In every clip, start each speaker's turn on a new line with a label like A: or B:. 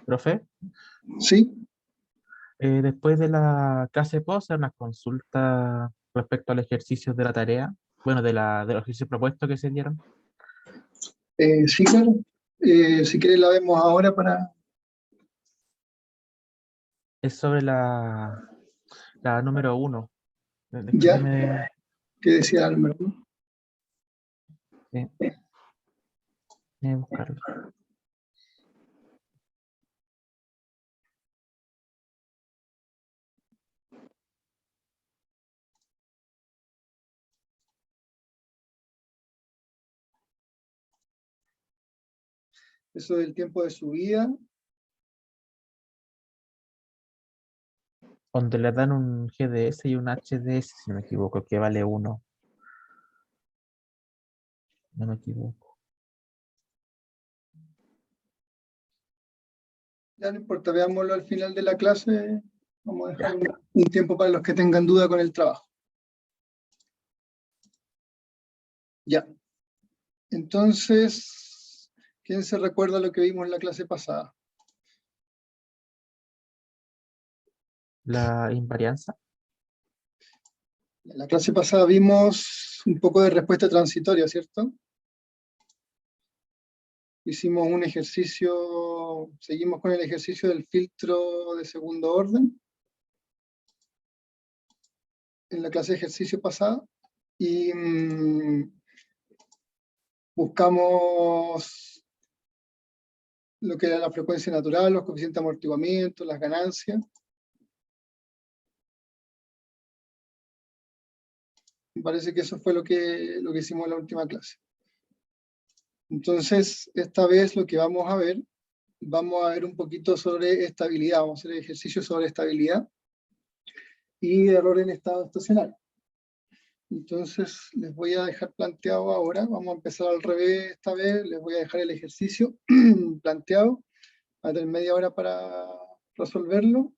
A: Profe,
B: Sí,
A: después de la clase puedo hacer unas consultas respecto al ejercicio de la tarea, bueno, de los ejercicios propuestos que se dieron.
B: sí, claro. Si quieres la vemos ahora para...
A: Es sobre la número 1.
B: Ya,
A: Déjeme,
B: que decía la número 1.
A: buscarlo.
B: Eso del tiempo de subida.
A: Donde le dan un GDS y un HDS, si no me equivoco, que vale 1. No me equivoco.
B: Ya no importa, veámoslo al final de la clase. Vamos a dejar un tiempo para los que tengan duda con el trabajo. Ya. Entonces, ¿quién se recuerda lo que vimos en la clase pasada?
A: La invarianza.
B: En la clase pasada vimos un poco de respuesta transitoria, ¿cierto? Hicimos un ejercicio, seguimos con el ejercicio del filtro de segundo orden en la clase de ejercicio pasada y buscamos lo que era la frecuencia natural, los coeficientes de amortiguamiento, las ganancias. Me parece que eso fue lo que hicimos en la última clase. Entonces, esta vez lo que vamos a ver un poquito sobre estabilidad, vamos a hacer ejercicio sobre estabilidad y error en estado estacionario. Entonces, les voy a dejar planteado ahora, vamos a empezar al revés esta vez, les voy a dejar el ejercicio planteado, a tener media hora para resolverlo,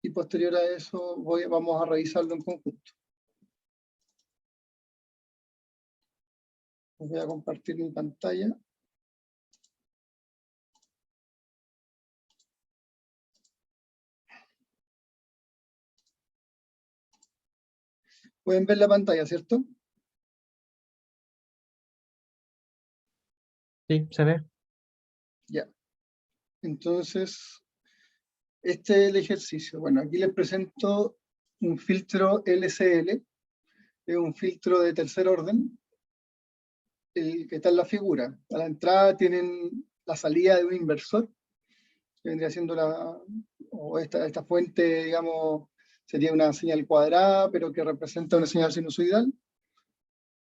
B: y posterior a eso vamos a revisarlo en conjunto. Les voy a compartir mi pantalla. Pueden ver la pantalla, ¿cierto?
A: Sí, se ve.
B: Ya. Entonces, este es el ejercicio. Bueno, aquí les presento un filtro LCL, es un filtro de tercer orden, el que está en la figura. A la entrada tienen la salida de un inversor, que vendría siendo esta fuente, digamos, sería una señal cuadrada, pero que representa una señal sinusoidal.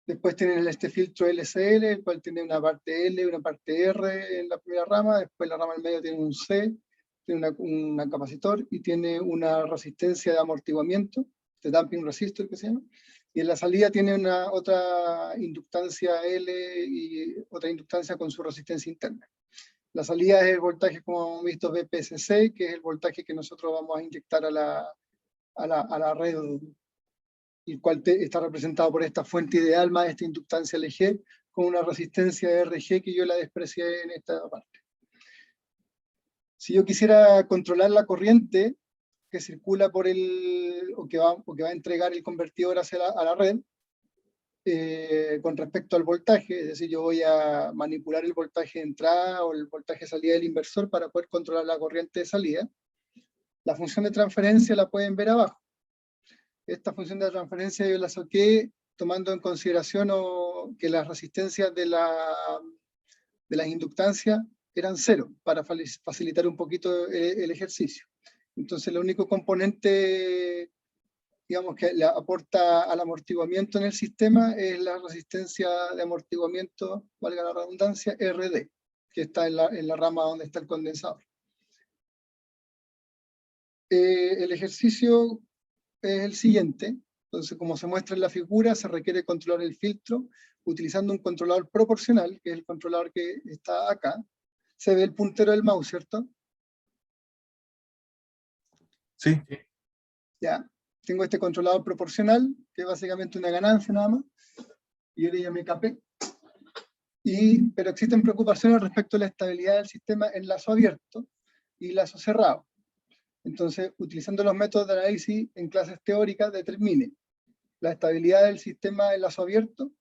B: Después tienen este filtro LCL, el cual tiene una parte L y una parte R en la primera rama. Después la rama del medio tiene un C, tiene un capacitor y tiene una resistencia de amortiguamiento, de damping resistor que se llama. Y en la salida tiene otra inductancia L y otra inductancia con su resistencia interna. La salida es el voltaje, como hemos visto, BPSC, que es el voltaje que nosotros vamos a inyectar a la red, el cual está representado por esta fuente ideal más esta inductancia LG, con una resistencia RG que yo la desprecié en esta parte. Si yo quisiera controlar la corriente que circula por o que va a entregar el convertidor a la red, con respecto al voltaje, es decir, yo voy a manipular el voltaje de entrada o el voltaje de salida del inversor para poder controlar la corriente de salida, la función de transferencia la pueden ver abajo. Esta función de transferencia yo la saqué tomando en consideración que las resistencias de las inductancias eran 0, para facilitar un poquito el ejercicio. Entonces, el único componente, digamos, que le aporta al amortiguamiento en el sistema es la resistencia de amortiguamiento, valga la redundancia, RD, que está en la rama donde está el condensador. El ejercicio es el siguiente. Entonces, como se muestra en la figura, se requiere controlar el filtro utilizando un controlador proporcional, que es el controlador que está acá. Se ve el puntero del mouse, ¿cierto?
A: Sí.
B: Ya. Tengo este controlador proporcional, que es básicamente una ganancia nada más, y yo le llamé KP. pero existen preocupaciones respecto a la estabilidad del sistema en lazo abierto y lazo cerrado. Entonces, utilizando los métodos de análisis en clases teóricas, determine la estabilidad del sistema en lazo abierto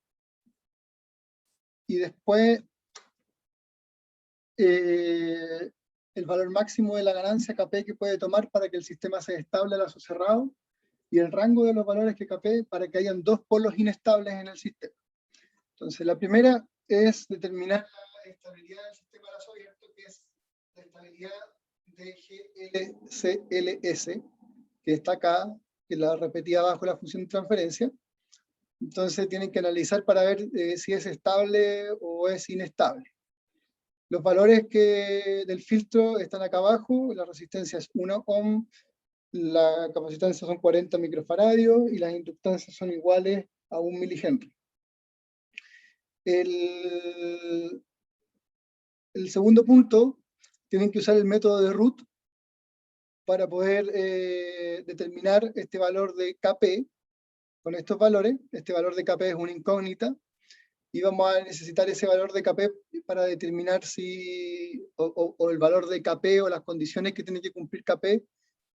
B: y después el valor máximo de la ganancia KP que puede tomar para que el sistema sea estable a lazo cerrado y el rango de los valores que KP para que hayan dos polos inestables en el sistema. Entonces, la primera es determinar la estabilidad del sistema a lazo abierto, que es la estabilidad de GLCLS, que está acá, que la repetí abajo la función de transferencia. Entonces tienen que analizar para ver si es estable o es inestable. Los valores del filtro están acá abajo, la resistencia es 1 ohm, la capacitancia son 40 microfaradios y las inductancias son iguales a 1 milihenry. El segundo punto, tienen que usar el método de root para poder determinar este valor de KP. Con estos valores, este valor de KP es una incógnita, y vamos a necesitar ese valor de KP para determinar si, o el valor de KP o las condiciones que tiene que cumplir KP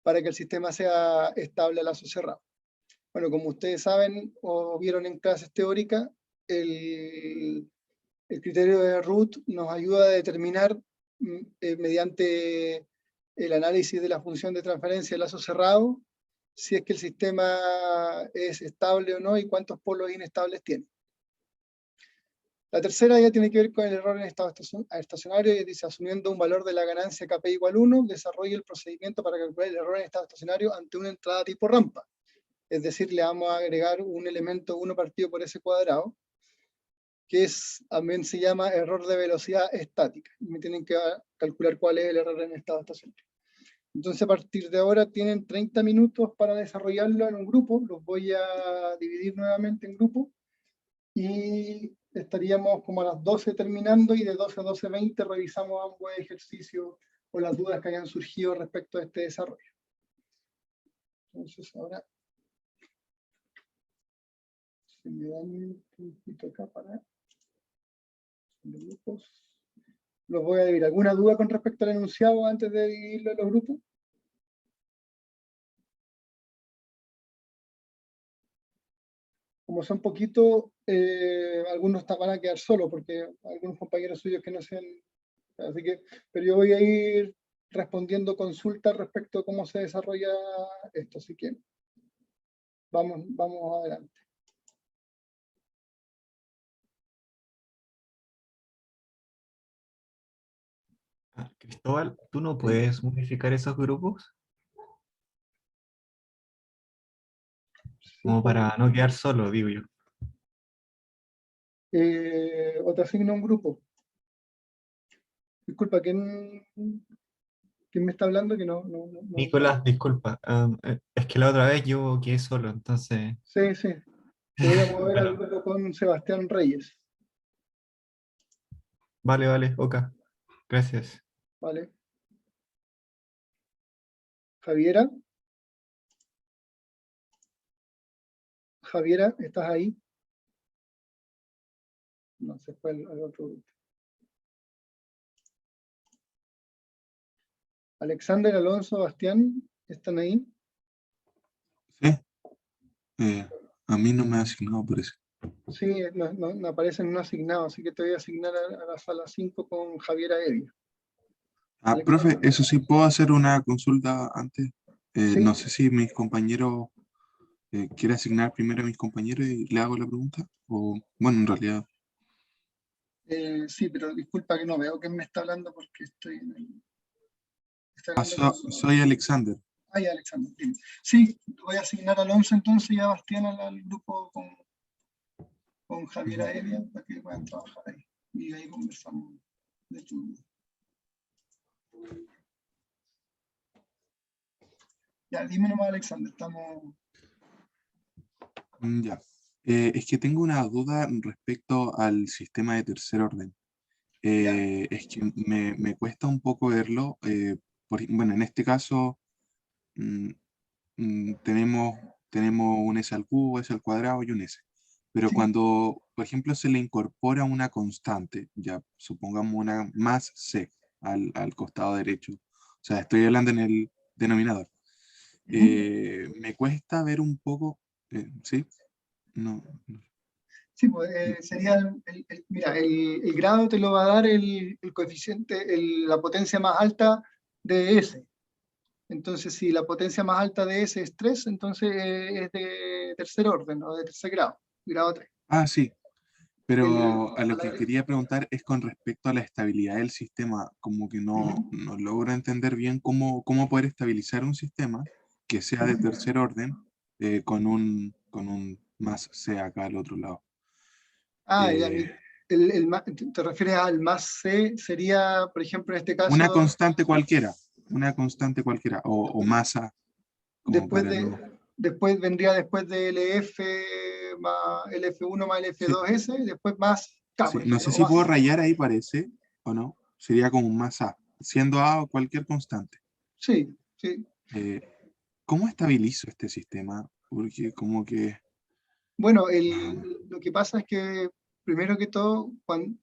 B: para que el sistema sea estable a lazo cerrado. Bueno, como ustedes saben o vieron en clases teóricas, el criterio de root nos ayuda a determinar mediante el análisis de la función de transferencia de lazo cerrado si es que el sistema es estable o no y cuántos polos inestables tiene. La tercera ya tiene que ver con el error en estado estacionario y dice, asumiendo un valor de la ganancia KP igual 1, desarrolle el procedimiento para calcular el error en estado estacionario ante una entrada tipo rampa. Es decir, le vamos a agregar un elemento 1 partido por S cuadrado, que también se llama error de velocidad estática. Y me tienen que calcular cuál es el error en estado estacionario. Entonces, a partir de ahora tienen 30 minutos para desarrollarlo en un grupo. Los voy a dividir nuevamente en grupos. Y estaríamos como a las 12 terminando, y de 12 a 12:20 revisamos ambos ejercicios o las dudas que hayan surgido respecto a este desarrollo. Entonces, ahora, se me da un puntito acá para grupos. Los voy a dividir. ¿Alguna duda con respecto al enunciado antes de dividirlo en los grupos? Como son poquitos, algunos van a quedar solos, porque algunos compañeros suyos que no sean... Así que, pero yo voy a ir respondiendo consultas respecto a cómo se desarrolla esto, así que vamos adelante.
C: Cristóbal, ¿tú no puedes modificar esos grupos? Como para no quedar solo, digo yo.
B: O te asigno un grupo. Disculpa, ¿quién me está hablando? Que no.
C: Nicolás, disculpa, es que la otra vez yo quedé solo, entonces...
B: Sí, sí. Te voy a mover al
C: Bueno,
B: grupo con Sebastián Reyes.
C: vale, ok, gracias.
B: ¿Vale? Javiera. Javiera, ¿estás ahí? No, se fue al otro grupo. Alexander, Alonso, Bastián, ¿están ahí?
D: Sí, a mí no me ha asignado por eso.
B: Sí, no aparecen no asignados, así que te voy a asignar a la sala 5 con Javiera Evia.
D: Profe, eso sí, ¿puedo hacer una consulta antes?
B: Sí.
D: No sé si mis compañeros, quiere asignar primero a mis compañeros y le hago la pregunta, o bueno, en realidad.
B: Sí, pero disculpa que no veo quién me está hablando porque estoy en el...
D: Soy Alexander.
B: Ya, Alexander. Bien. Sí, voy a asignar a Alonso entonces y a Bastián al grupo con Javiera Evia para que puedan trabajar ahí. Y ahí conversamos de tu... Ya, dime nomás, Alexander, estamos...
D: Ya. Es que tengo una duda respecto al sistema de tercer orden. Es que me cuesta un poco verlo. Bueno, en este caso tenemos un S al cubo, S al cuadrado y un S. pero
B: Sí.
D: cuando, por ejemplo, se le incorpora una constante, ya supongamos una más c al costado derecho, o sea, estoy hablando en el denominador, me cuesta ver un poco, ¿sí? No, no.
B: Sí, pues, sería, mira, el grado te lo va a dar el coeficiente, la potencia más alta de S. Entonces, si la potencia más alta de S es 3, entonces es de tercer orden, o de tercer grado, grado 3.
D: Ah, sí, pero a
B: A
D: lo
B: la
D: que
B: derecha.
D: quería preguntar es con respecto a la estabilidad del sistema, como que no,
B: Ujú.
D: no logro entender bien cómo poder estabilizar un sistema que sea de tercer orden con un más C acá al otro lado.
B: Ah, ya,
D: Eh,
B: te refieres al más C, sería, por ejemplo, en este
D: una
B: caso,
D: constante cualquiera, o masa, como
B: después
D: para
B: de,
D: no...
B: después vendría después de LF más LF1 más
D: Sí,
B: LF2S, y después más K,
D: sí,
B: por
D: no
B: ejemplo,
D: sé
B: o
D: si
B: más
D: puedo
B: C.
D: rayar ahí, parece, o no, sería como un más A, siendo A o cualquier constante.
B: Sí, sí.
D: Eh, ¿Cómo estabilizo este sistema? Porque como que...
B: Bueno,
D: ah,
B: lo que pasa es que, primero que todo,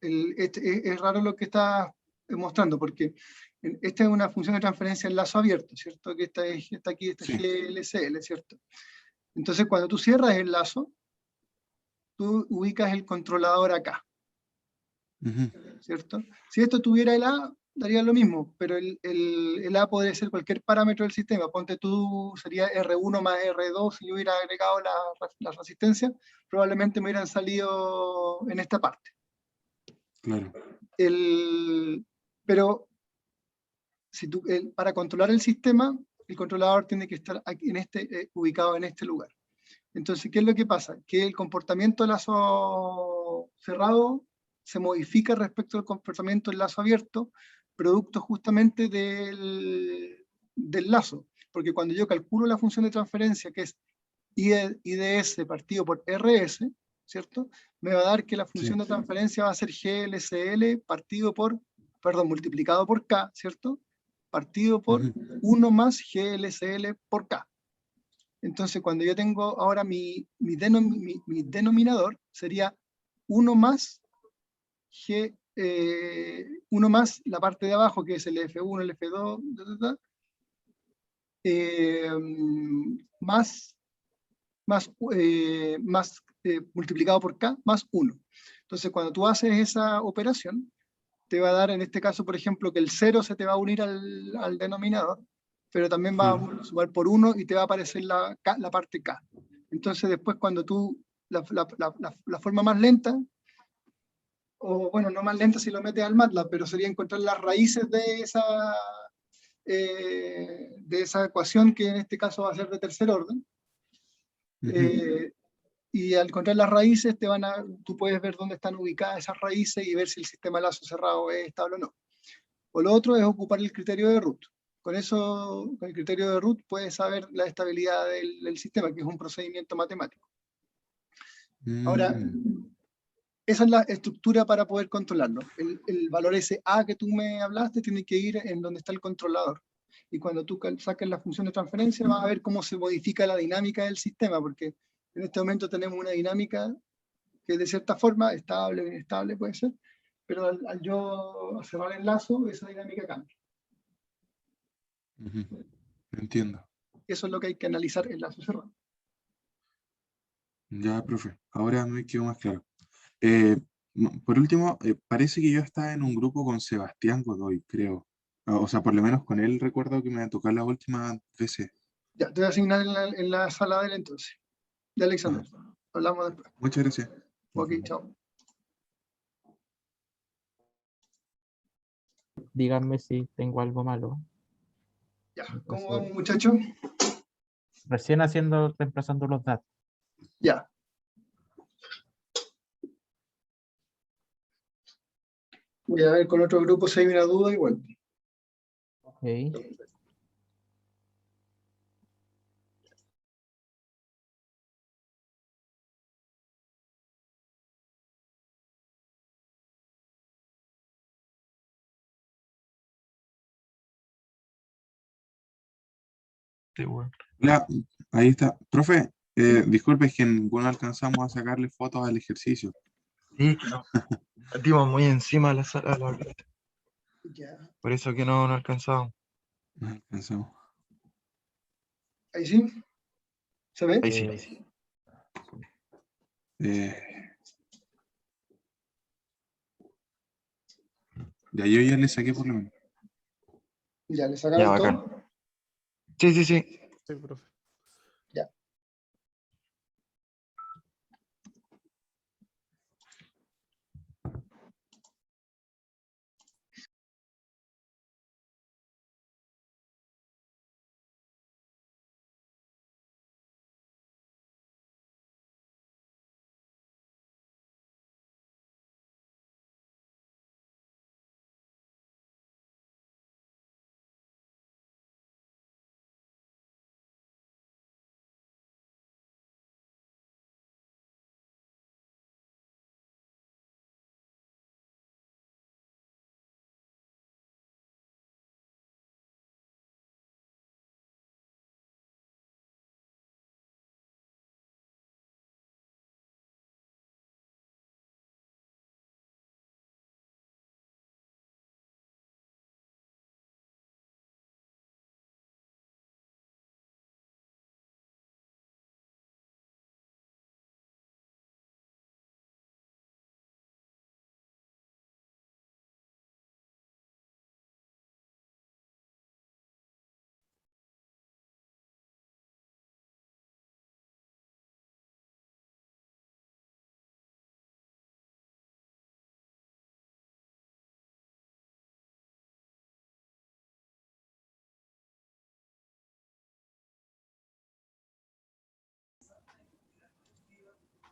B: es raro lo que estás mostrando, porque esta es una función de transferencia en lazo abierto, ¿cierto? Que está aquí, esta
D: sí.
B: GLCL, ¿cierto? Entonces, cuando tú cierras el lazo, tú ubicas el controlador acá,
D: Ujú,
B: ¿cierto? Si esto tuviera el A, daría lo mismo, pero el A podría ser cualquier parámetro del sistema. Ponte tú, sería R1 más R2, si yo hubiera agregado la resistencia, probablemente me hubieran salido en esta parte.
D: claro.
B: Pero para controlar el sistema, el controlador tiene que estar aquí ubicado en este lugar. Entonces, ¿qué es lo que pasa? Que el comportamiento del lazo cerrado se modifica respecto al comportamiento del lazo abierto, producto justamente del lazo. Porque cuando yo calculo la función de transferencia, que es IDS partido por RS, ¿cierto? Me va a dar que la
D: Sí.
B: función de transferencia va a ser GLCL multiplicado por K, ¿cierto? Partido por
D: Ujú,
B: 1 más GLCL por K. Entonces, cuando yo tengo ahora mi denominador, sería 1 más G, 1 más la parte de abajo, que es el F1, el F2, más multiplicado por K más 1. Entonces, cuando tú haces esa operación, te va a dar, en este caso, por ejemplo, que el 0 se te va a unir al denominador, pero también va
D: ujú.
B: a sumar por 1 y te va a aparecer la parte K. Entonces, después, cuando tú, la forma más lenta, o bueno, no más lenta si lo metes al MATLAB, pero sería encontrar las raíces de esa ecuación, que en este caso va a ser de tercer orden.
D: Ujú.
B: Y al encontrar las raíces, tú puedes ver dónde están ubicadas esas raíces y ver si el sistema lazo cerrado es estable o no. O lo otro es ocupar el criterio de root. Con eso, con el criterio de root, puedes saber la estabilidad del sistema, que es un procedimiento matemático. Ahora,
D: Mm,
B: esa es la estructura para poder controlarlo. El valor ese A que tú me hablaste tiene que ir en donde está el controlador. Y cuando tú saques la función de transferencia, vas a ver cómo se modifica la dinámica del sistema, porque en este momento tenemos una dinámica que de cierta forma, estable o inestable puede ser, pero al yo cerrar el lazo, esa dinámica cambia.
D: ujú. Entiendo.
B: Eso es lo que hay que analizar en lazo cerrado.
D: Ya, profe. Ahora me quedó más claro. Eh, por último, parece que yo estaba en un grupo con Sebastián Godoy, creo. O sea, por lo menos con él recuerdo que me tocó la última veces.
B: Ya, te voy a asignar en la sala de él entonces. De
D: Ajá.
B: Alexander. Hablamos después.
D: Muchas gracias. Nos
B: Ok,
D: vemos.
B: chao.
A: Díganme si tengo algo malo.
B: Ya,
A: En
B: ¿cómo
A: caso-
B: vamos, muchachos?
A: Recién reemplazando los datos.
B: Ya. Voy a ver con otro grupo si hay una duda igual.
A: Ok.
C: Sí, bueno.
D: Hola, ahí está. Profe, Disculpe, es que ninguno alcanzamos a sacarle fotos al ejercicio.
C: Sí, que no. Metimos muy encima a la sala,
B: Ya,
C: por eso que no alcanzamos.
D: No alcanzamos.
B: ahí sí, ¿se ve?
C: Ahí sí.
D: Eh, ya yo ya le saqué por lo menos.
B: Ya, ¿le
C: Ya,
B: sacaron
C: bacán.
B: todo?
C: Sí, sí, sí.
A: Sí, profe.
B: Ya.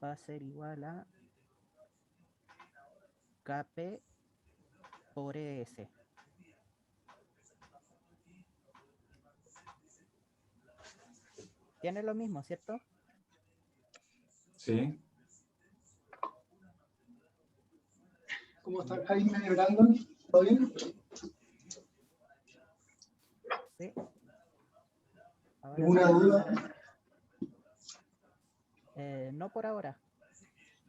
E: Va a ser igual a KP por ES. Tiene lo mismo, ¿cierto?
C: Sí.
B: ¿Cómo está Jaime Brandon? ¿Todo bien?
E: Sí. Ahora
B: ¿Alguna
E: sí,
B: duda?
E: no por ahora.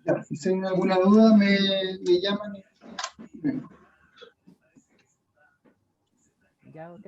B: Ya, si tienen alguna duda, me llaman.
E: Ya, ok.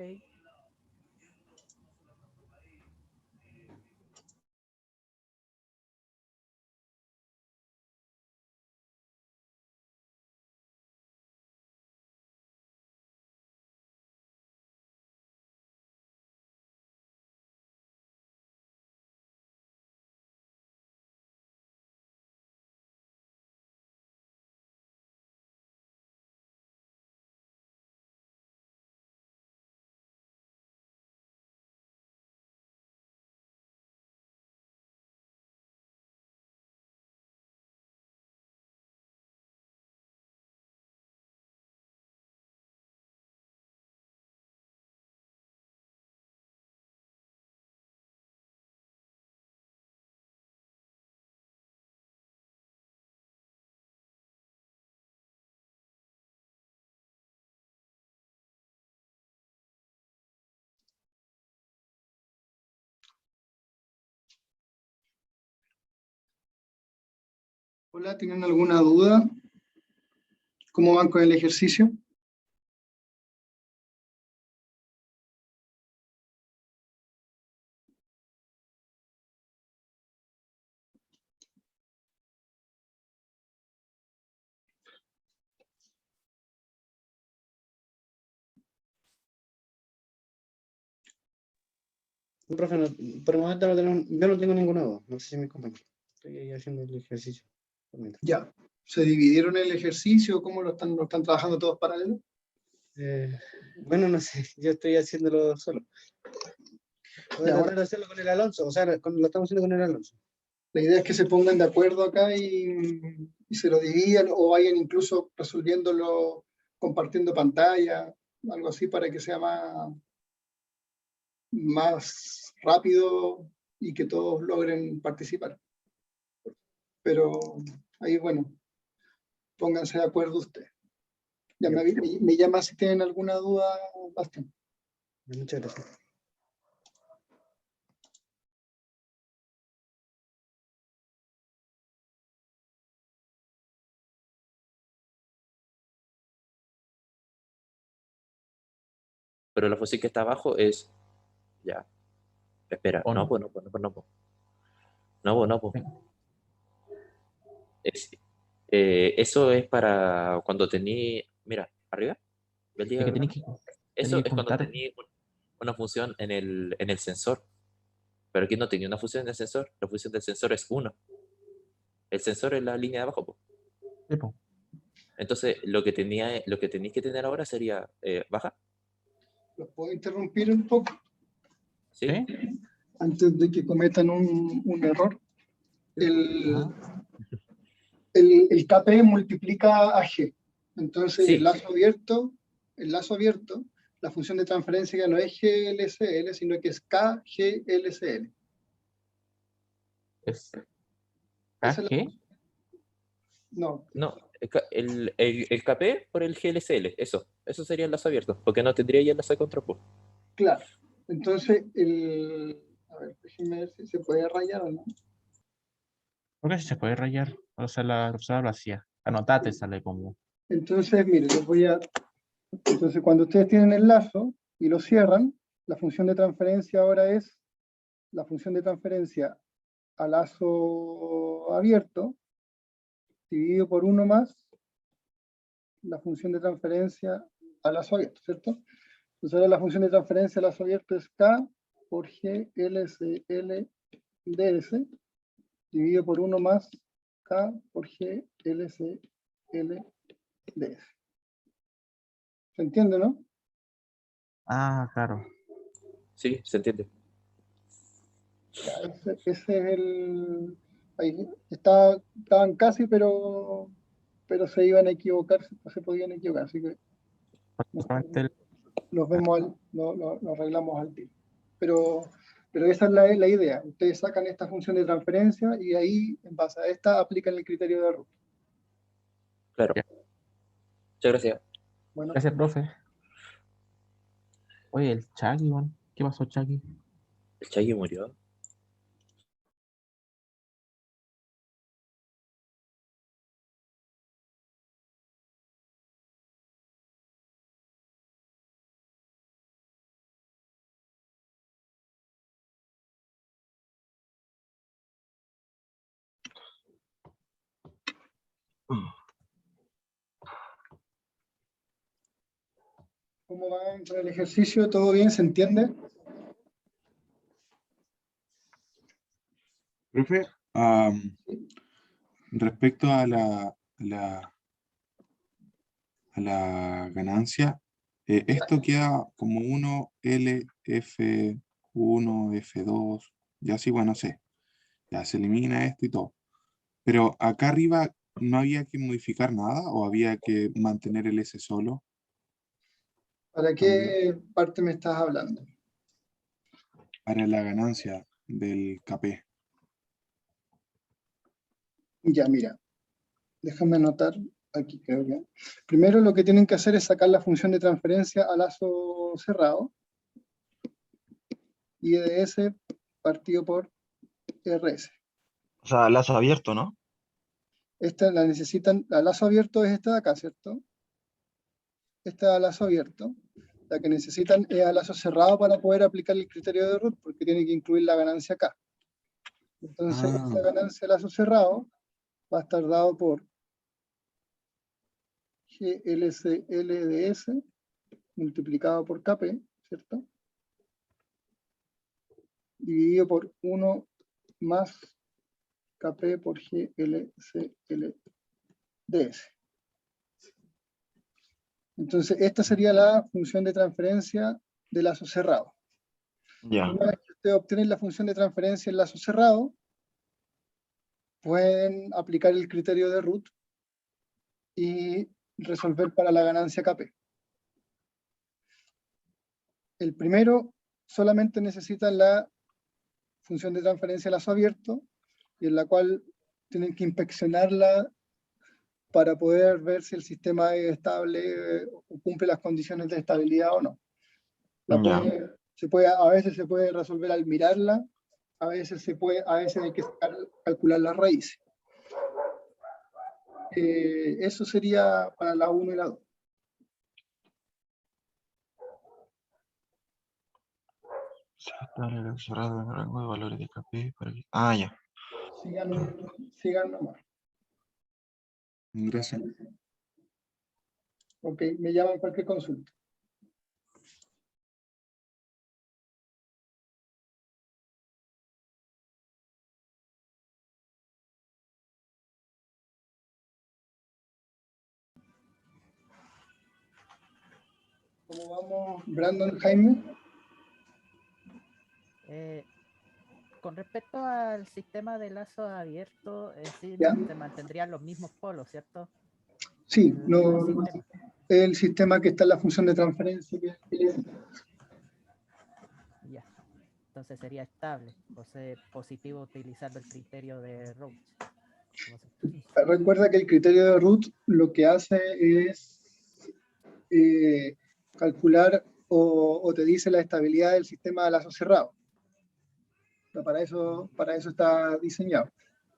B: Hola, ¿tienen alguna duda? ¿Cómo van con el ejercicio?
F: Profe, por el momento yo no tengo ninguna duda. No sé si mi compañero. Estoy ahí haciendo el ejercicio. por mientras.
B: Ya. ¿Se dividieron el ejercicio? ¿Cómo lo están trabajando todos paralelos?
F: Bueno, no sé, yo estoy haciéndolo solo. Voy a
B: Ya,
F: tratar
B: bueno,
F: de hacerlo con el Alonso, o sea, lo estamos haciendo con el Alonso.
B: la idea es que se pongan de acuerdo acá y se lo dividan o vayan incluso resolviéndolo, compartiendo pantalla, algo así para que sea más rápido y que todos logren participar. Pero ahí, bueno, pónganse de acuerdo ustedes. Ya me llama si tienen alguna duda, Bastián.
F: Muchas gracias.
G: pero la función que está abajo es, ya, espera,
A: O
G: no,
A: no.
G: pues no, pues no, pues no, pues. No, pues no, pues.
A: Sí.
G: Eso es para cuando tení, mira, arriba, ¿ve el
A: Es que
G: diagrama?
A: tenéis
G: Eso
A: que
G: es cuando
A: juntar.
G: tení una función en el sensor, pero aquí no tenía una función en el sensor, la función del sensor es 1. El sensor es la línea de abajo, pues.
A: Sí, po.
G: Entonces, lo que tenéis que tener ahora sería baja,
B: ¿Los puedo interrumpir un poco
G: ¿sí?
A: ¿Sí?
B: antes de que cometan un error? El,
A: Ajá.
B: el KP multiplica a G. Entonces,
G: Sí,
B: el lazo abierto, la función de transferencia ya no es GLCL, sino que es KGLCL.
A: Es
B: Esa es la-
A: KG.
B: no,
G: no, el KP por el GLCL, eso sería el lazo abierto, porque no tendría ya el lazo de control, pues.
B: claro. Entonces, a ver, déjenme ver si se puede rayar o no.
A: Porque si se puede rayar. O sea, la profesora lo hacía. Anotate, sale como.
B: Entonces, mire, entonces cuando ustedes tienen el lazo y lo cierran, la función de transferencia ahora es la función de transferencia a lazo abierto dividido por 1 más la función de transferencia a lazo abierto, ¿cierto? Entonces ahora la función de transferencia a lazo abierto es K por G LCL ds dividido por 1 más K por G LCL ds. ¿Se entiende, no?
A: Ah, claro.
G: Sí, se entiende.
B: Ya, ese es el... Ahí estaban casi, pero se iban a equivocar, se podían equivocar, así que
A: Solamente el-
B: los vemos, lo arreglamos al tiro. Pero esa es la idea. Ustedes sacan esta función de transferencia y ahí, en base a esta, aplican el criterio de Root.
G: Claro.
A: Ya.
G: Muchas gracias.
B: Bueno,
A: Gracias, profe. Oye, el Chucky, weón. ¿Qué pasó, Chucky?
G: El Chagui murió.
B: ¿cómo va con el ejercicio? ¿Todo bien? ¿Se entiende?
D: Profe, respecto a la ganancia, esto queda como 1L, F1, F2, y así, bueno, sé, ya se elimina esto y todo. Pero acá arriba no había que modificar nada o había que mantener el S solo
B: ¿Para
D: también
B: qué parte me estás hablando?
D: para la ganancia del KP.
B: Ya, mira, déjame anotar aquí, creo que. Primero lo que tienen que hacer es sacar la función de transferencia a lazo cerrado. IDS partido por RS.
H: O sea, lazo abierto, ¿no?
B: Esta la necesitan, a lazo abierto es esta de acá, ¿cierto? Esta a lazo abierto. La que necesitan es a lazo cerrado para poder aplicar el criterio de Root, porque tiene que incluir la ganancia acá. Entonces, esta ganancia a lazo cerrado va a estar dado por GLCLDS multiplicado por KP, ¿cierto? Dividido por 1 más KP por GLCLDS. Entonces, esta sería la función de transferencia de lazo cerrado.
H: Ya.
B: Una vez que ustedes obtienen la función de transferencia en lazo cerrado, pueden aplicar el criterio de Root y resolver para la ganancia KP. El primero solamente necesita la función de transferencia a lazo abierto, y en la cual tienen que inspeccionarla para poder ver si el sistema es estable o cumple las condiciones de estabilidad o no.
H: Ya.
B: A veces se puede resolver al mirarla, a veces hay que calcular las raíces. Eso sería para la 1 y la 2.
H: Dale, el cerrado en rango de valores de KP para que... Ah, ya.
B: Sigan nomás.
D: Gracias.
B: Ok, me llaman cualquier consulta. ¿Cómo vamos, Brandon, Jaime?
E: Con respecto al sistema de lazo abierto, sí
B: ¿Ya?
E: se mantendrían los mismos polos, ¿cierto?
B: Sí,
E: El
B: no,
E: mismo sistema.
B: el sistema que está en la función de transferencia.
E: Ya. Entonces sería estable, o sea, positivo utilizando el criterio de Roach.
B: Recuerda que el criterio de root lo que hace es calcular o te dice la estabilidad del sistema de lazo cerrado. O sea, para eso está diseñado.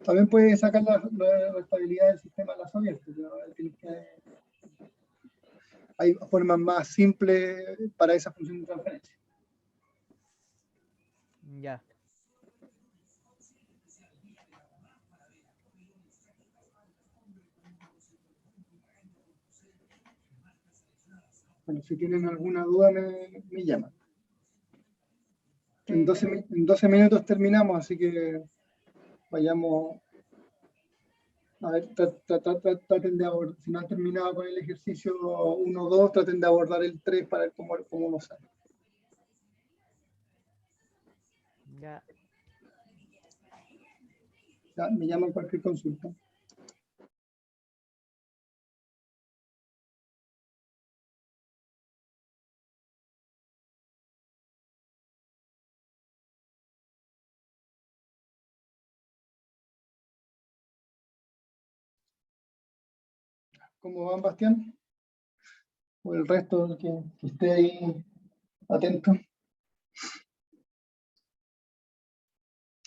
B: También puedes sacar la estabilidad del sistema de lazo abierto, pero hay formas más simples para esa función de transferencia.
E: Ya.
B: Bueno, si tienen alguna duda me llaman. En 12 minutos terminamos, así que vayamos. A ver, traten de abordar, si no han terminado con el ejercicio 1 o 2, traten de abordar el 3 para ver cómo nos sale.
E: Ya.
B: Ya, me llaman cualquier consulta. ¿Cómo van, Bastián? O el resto que esté ahí atento.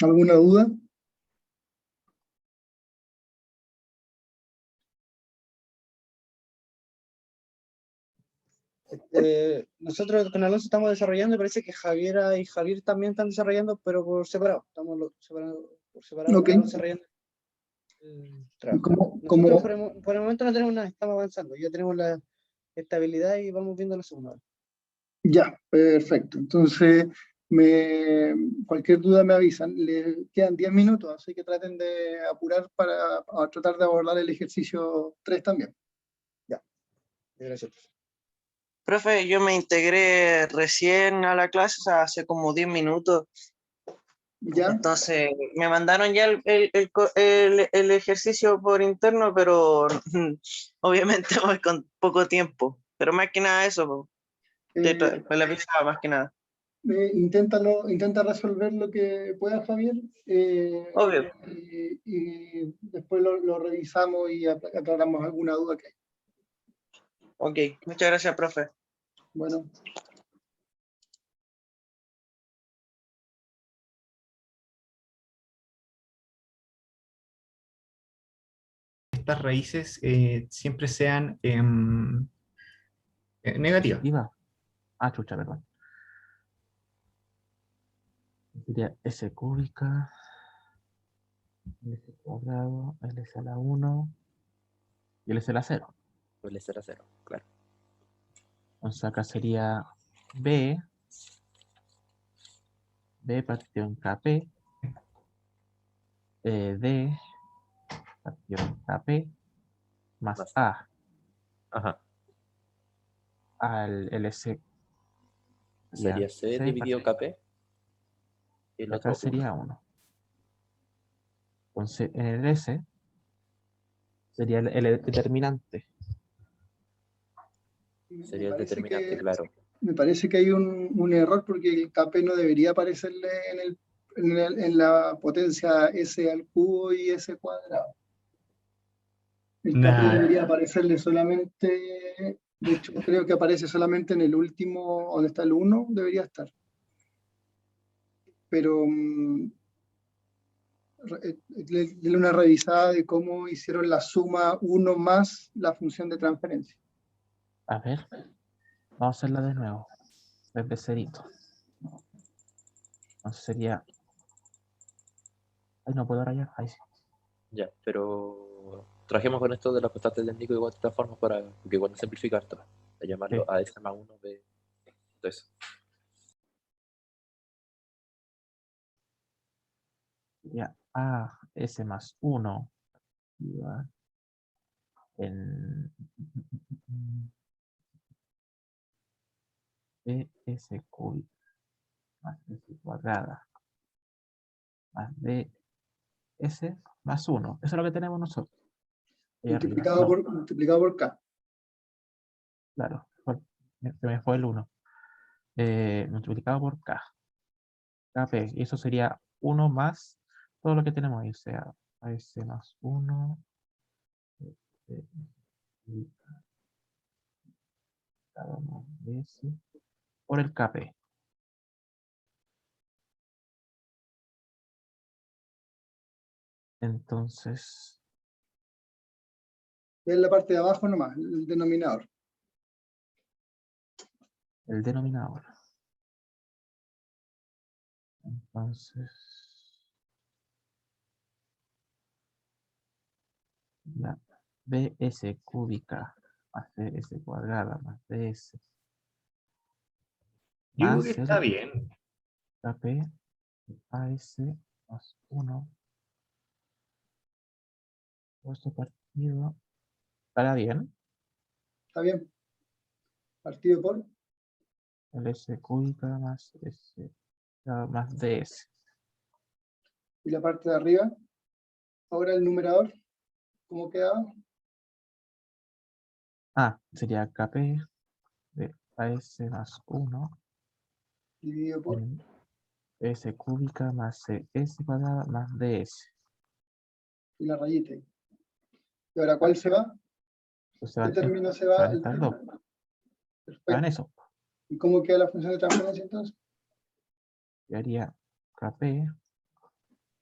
B: ¿Alguna duda?
F: Nosotros con Alonso estamos desarrollando y parece que Javiera y Javier también están desarrollando, pero por separado. Estamos por separado
B: Ok.
F: desarrollando el trabajo. Nosotros por el momento no tenemos nada, estamos avanzando. Ya tenemos la estabilidad y vamos viendo la segunda.
B: Ya, perfecto. Entonces, cualquier duda me avisan. Le quedan 10 minutos, así que traten de apurar para tratar de abordar el ejercicio 3 también.
F: Ya. Gracias.
I: Profe, yo me integré recién a la clase, o sea, hace como 10 minutos.
B: ¿Ya?
I: Entonces, me mandaron ya el ejercicio por interno, pero obviamente voy con poco tiempo. Pero más que nada eso, pues la avisaba más que nada.
B: Intenta resolver lo que pueda, Javier.
I: Obvio.
B: Y después lo revisamos y aclaramos alguna duda que hay.
I: Ok, muchas gracias, profe.
B: Bueno.
C: Estas raíces siempre sean negativas.
A: Positiva. Ah, chucha, perdón. Sería S cúbica, LS cuadrado, LS a la 1 y LS a la 0.
G: Suele ser a 0, claro.
A: Entonces acá sería B partido en KP, D partido en KP, más A
G: Ajá.
A: al LC.
G: Sería C dividido KP. Y el
A: Acá
G: otro
A: sería 1. Entonces en el S sería el determinante.
G: sería el determinante, claro.
B: Me parece que hay un error porque el KP no debería aparecerle en la potencia S al cubo y S cuadrado. El KP debería aparecerle solamente, de hecho creo que aparece solamente en el último, donde está el 1, debería estar. Pero denle una revisada de cómo hicieron la suma 1 más la función de transferencia.
A: A ver, vamos a hacerla de nuevo, desde cerito. Entonces sería... Ay, no puedo rayar. Ahí sí.
G: Ya, pero trabajemos con esto de las constantes del Nico igual de todas formas para que igual no simplificar esto. A llamarlo
A: Sí.
G: AS más 1 B. Entonces,
A: Ya, A, S más 1 en BS cúbico más S cuadrada más DS más 1. Eso es lo que tenemos nosotros. Ahí arriba. No,
B: Multiplicado por K.
A: claro, se me fue el 1. Multiplicado por K. KP. Y eso sería 1 más todo lo que tenemos ahí. O sea, AS más 1. DS por el KP. Entonces,
B: Es la parte de abajo nomás, el denominador.
A: el denominador. Entonces, la BS cúbica más DS cuadrada más DS
C: Yo creo
A: más
C: que
A: el
C: está bien.
A: KP AS más 1 puesto partido. ¿Estará bien?
B: ¿Está bien? Partido por.
A: El S cúbica más S más DS.
B: Y la parte de arriba. Ahora el numerador. ¿Cómo quedaba?
A: Ah, sería KP de AS más 1
B: Dividido por.
A: en S cúbica más S cuadrada más DS.
B: Y la rayita. ¿Y ahora cuál se va?
A: Entonces
B: ¿Qué
A: van,
B: término se
A: se
B: va?
A: van
B: El
A: estas
B: término.
A: dos. Se van
B: Perfecto.
A: eso.
B: ¿Y cómo queda la función de transferencia entonces?
A: Quedaría KP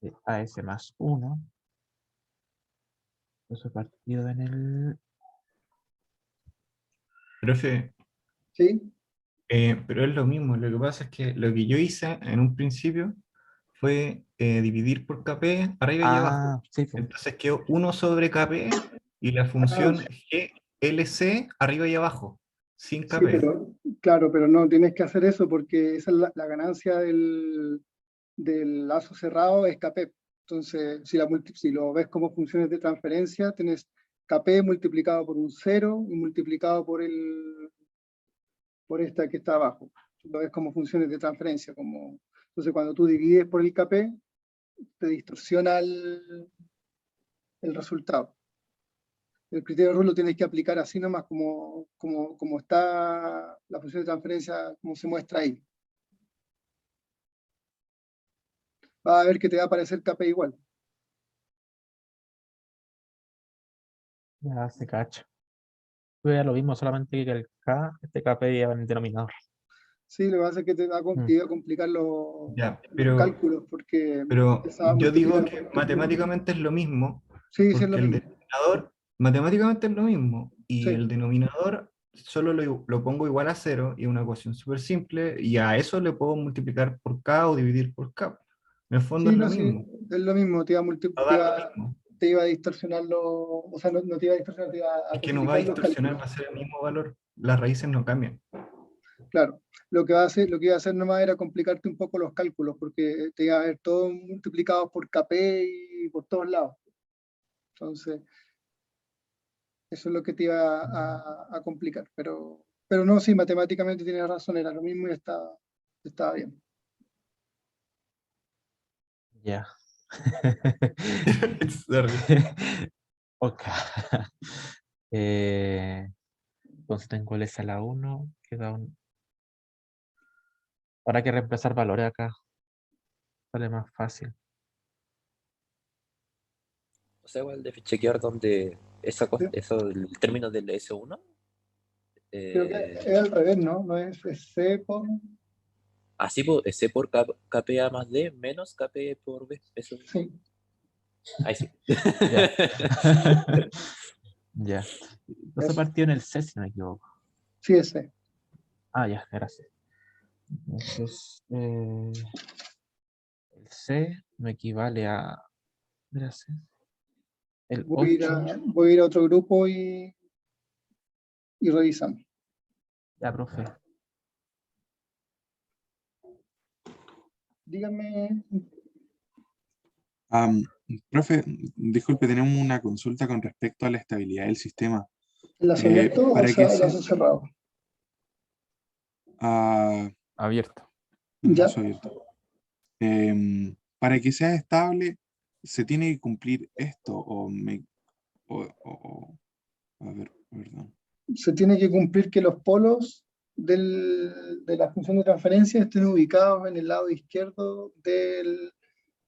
A: de AS más 1. Eso partido en el...
C: Profe,
B: ¿Sí?
C: pero es lo mismo. Lo que pasa es que lo que yo hice en un principio fue dividir por KP arriba y abajo.
A: Ah, sí, pues.
C: Entonces quedó 1 sobre KP y la función GLC arriba y abajo, sin
B: Sí,
C: KP.
B: pero claro, pero no tienes que hacer eso porque esa es la ganancia del lazo cerrado es KP. Entonces, si lo ves como funciones de transferencia, tienes KP multiplicado por un 0 y multiplicado por esta que está abajo. Lo ves como funciones de transferencia. Entonces, cuando tú divides por el KP, te distorsiona el resultado. El criterio de Rolle lo tienes que aplicar así nomás como está la función de transferencia, como se muestra ahí. Vas a ver que te va a aparecer KP igual.
A: Ya se cacha. Voy a lo mismo, solamente que el K, este KP lleva en el denominador.
B: Sí, lo que pasa es que te va a complicar
C: Ya,
B: los cálculos, porque
C: pero
B: esa va a
C: yo digo
B: multiplicar.
C: que matemáticamente es lo mismo,
B: Sí, sí es lo
C: porque el
B: mismo.
C: denominador matemáticamente es lo mismo, y
B: Sí.
C: el denominador solo lo pongo igual a 0, y es una ecuación súper simple, y a eso le puedo multiplicar por K o dividir por K. En el fondo
B: Sí,
C: es lo
B: no, sí,
C: mismo,
B: es lo mismo,
C: va a dar lo mismo.
B: te iba a distorsionar o sea, no te iba a distorsionar, te iba a
C: Es que no va a
B: complicar los
C: distorsionar,
B: cálculos.
C: va a ser el mismo valor, las raíces no cambian.
B: Claro, lo que iba a hacer nomás era complicarte un poco los cálculos, porque te iba a ver todo multiplicado por KP y por todos lados. Entonces, eso es lo que te iba a complicar. Pero no, sí, matemáticamente tienes razón, era lo mismo y estaba bien.
A: Ya.
C: Sorry.
A: Ok. Entonces tengo el S a la 1. Queda un... Ahora hay que reemplazar valores acá. Sale más fácil.
G: o sea, igual de chequear donde eso, el término del S1.
B: Creo que es al revés, ¿no? No es C por...
G: Así, pues, C por KPA más D menos KP por B. Eso.
B: Sí.
G: Ahí sí.
A: Ya. Ya. Entonces
B: Eso.
A: partió en el C, si no me equivoco.
B: Sí, es C.
A: Ah, ya, gracias. Entonces, C me equivale a... Gracias. El
B: Voy
A: 8.
B: a ir a otro grupo y revisamos.
A: Ya, profe.
B: Dígame.
D: Profe, disculpe, tenemos una consulta con respecto a la estabilidad del sistema.
B: ¿El lazo abierto o
D: ¿Para qué
B: el lazo cerrado?
A: Abierto.
B: Ya.
D: Lazo abierto. Para que sea estable, ¿se tiene que cumplir esto? A ver, perdón.
B: Se tiene que cumplir que los polos de la función de transferencia estén ubicados en el lado izquierdo del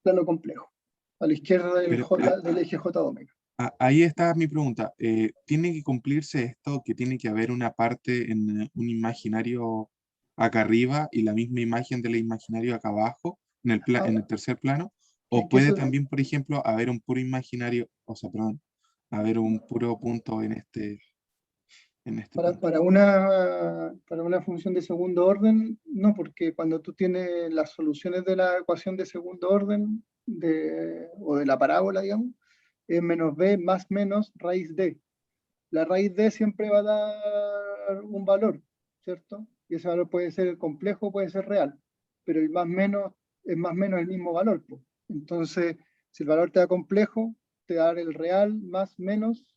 B: plano complejo, a la izquierda del eje J omega.
D: Ahí está mi pregunta. ¿Tiene que cumplirse esto, que tiene que haber una parte en un imaginario acá arriba y la misma imagen del imaginario acá abajo, en el tercer plano? ¿O puede también, por ejemplo, haber un puro imaginario, haber un puro punto en este plano?
B: Para una función de segundo orden, no, porque cuando tú tienes las soluciones de la ecuación de segundo orden, o de la parábola, digamos, es menos b más menos raíz d. La raíz d siempre va a dar un valor, ¿cierto? Y ese valor puede ser complejo, puede ser real, pero el más menos es más o menos el mismo valor, pues. Entonces, si el valor te da complejo, te va a dar el real más menos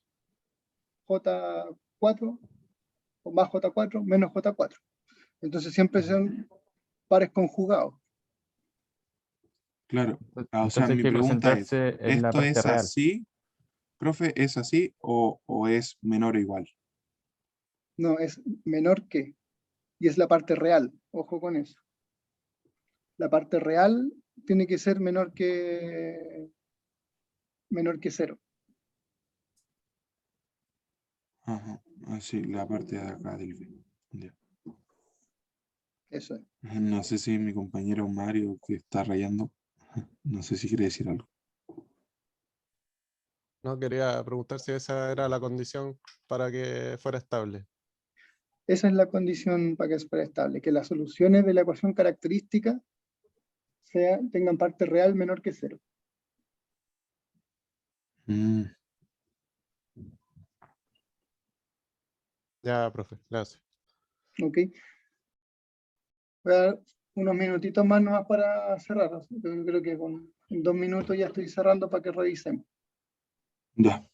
B: J4, o más J4 menos J4. Entonces siempre son pares conjugados.
D: Claro. O sea,
A: Entonces hay
D: mi
A: que
D: pregunta es,
A: concentrarse en la
D: ¿esto
A: parte
D: es
A: real.
D: así, profe? ¿Es así o es menor o igual?
B: No, es menor que. Y es la parte real. Ojo con eso. La parte real tiene que ser menor que 0.
D: Ajá. Así, la parte de acá del B. Ya.
B: Eso es.
D: No sé si mi compañero Mario, que está rayando, no sé si quiere decir algo.
H: No, quería preguntar si esa era la condición para que fuera estable.
B: Esa es la condición para que sea estable, que las soluciones de la ecuación característica tengan parte real menor que 0.
H: Ya, profe, gracias.
B: ¿Ok? Voy a dar unos minutitos más nomás para cerrar. Yo creo que en 2 minutos ya estoy cerrando para que revisemos.
D: Ya.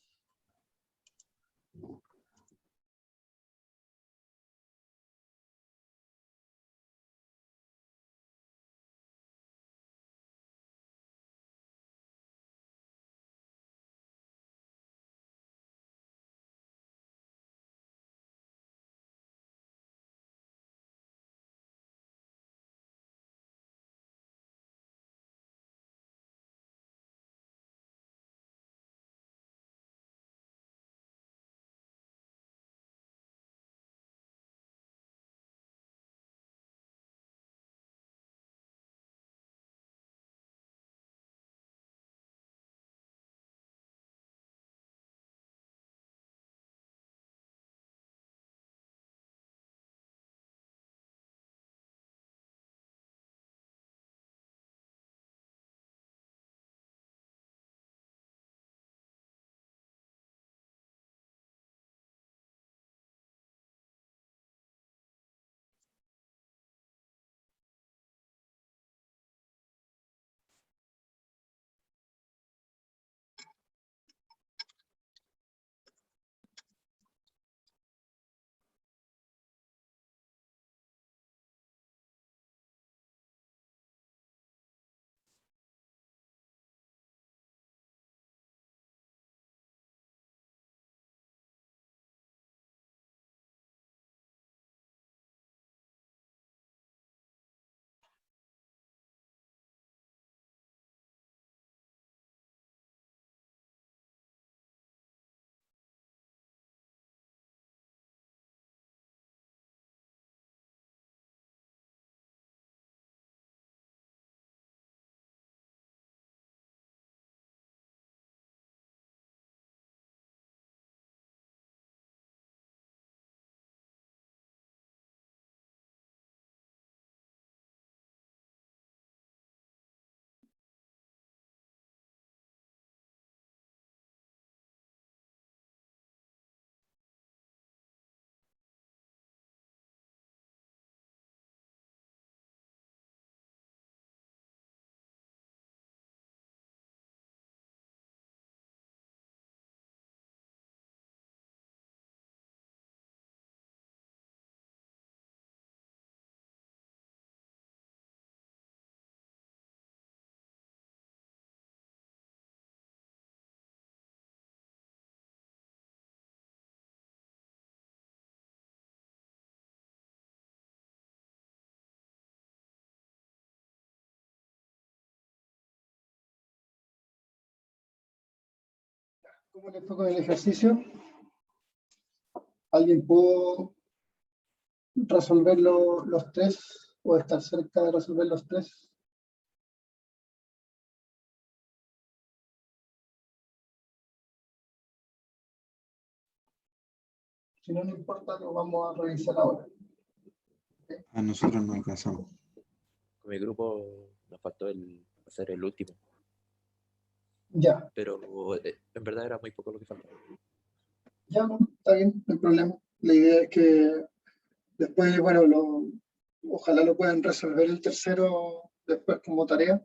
B: ¿Cómo le fue con el ejercicio? ¿Alguien pudo resolver los tres o estar cerca de resolver los tres? Si no, no importa, lo vamos a revisar ahora.
D: A nosotros no alcanzamos.
G: Con mi grupo nos faltó hacer el último.
B: Ya.
G: Pero en verdad era muy poco lo que faltaba.
B: Ya, no, está bien, no hay problema. La idea es que después, bueno, ojalá lo puedan resolver el tercero después como tarea,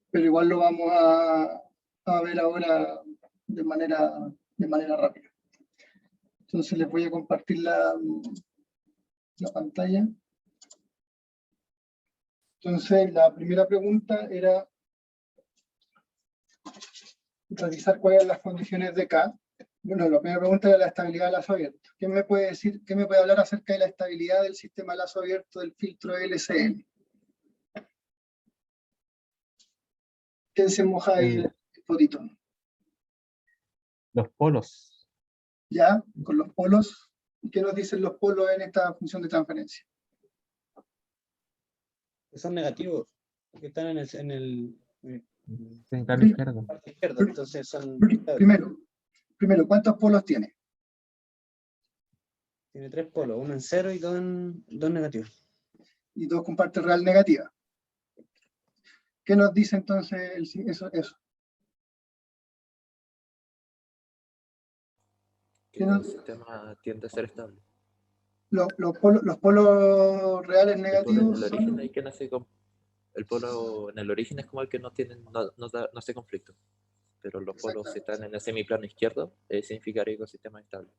B: pero igual lo vamos a ver ahora de manera rápida. Entonces les voy a compartir la pantalla. Entonces la primera pregunta era revisar cuáles eran las condiciones de K. Bueno, la primera pregunta era la estabilidad de lazo abierto. ¿Qué me puede decir, qué me puede hablar acerca de la estabilidad del sistema de lazo abierto del filtro LCL? ¿Quién se moja ahí el potito?
A: Los polos.
B: Ya, con los polos. ¿Y qué nos dicen los polos en esta función de transferencia?
F: Que son negativos, que están en el
A: Central izquierdo.
F: parte izquierda, entonces son...
B: Primero, ¿cuántos polos tiene?
F: Tiene 3 polos, uno en 0 y 2 negativos.
B: Y 2 con parte real negativa. ¿Qué nos dice entonces eso?
G: Que el sistema tiende a ser estable.
B: Los polos reales negativos
G: El polo en el origen hay que nace con... El polo en el origen es como el que no hace conflicto. Pero los polos, si están en el semiplano izquierdo, significaría que el sistema es estable.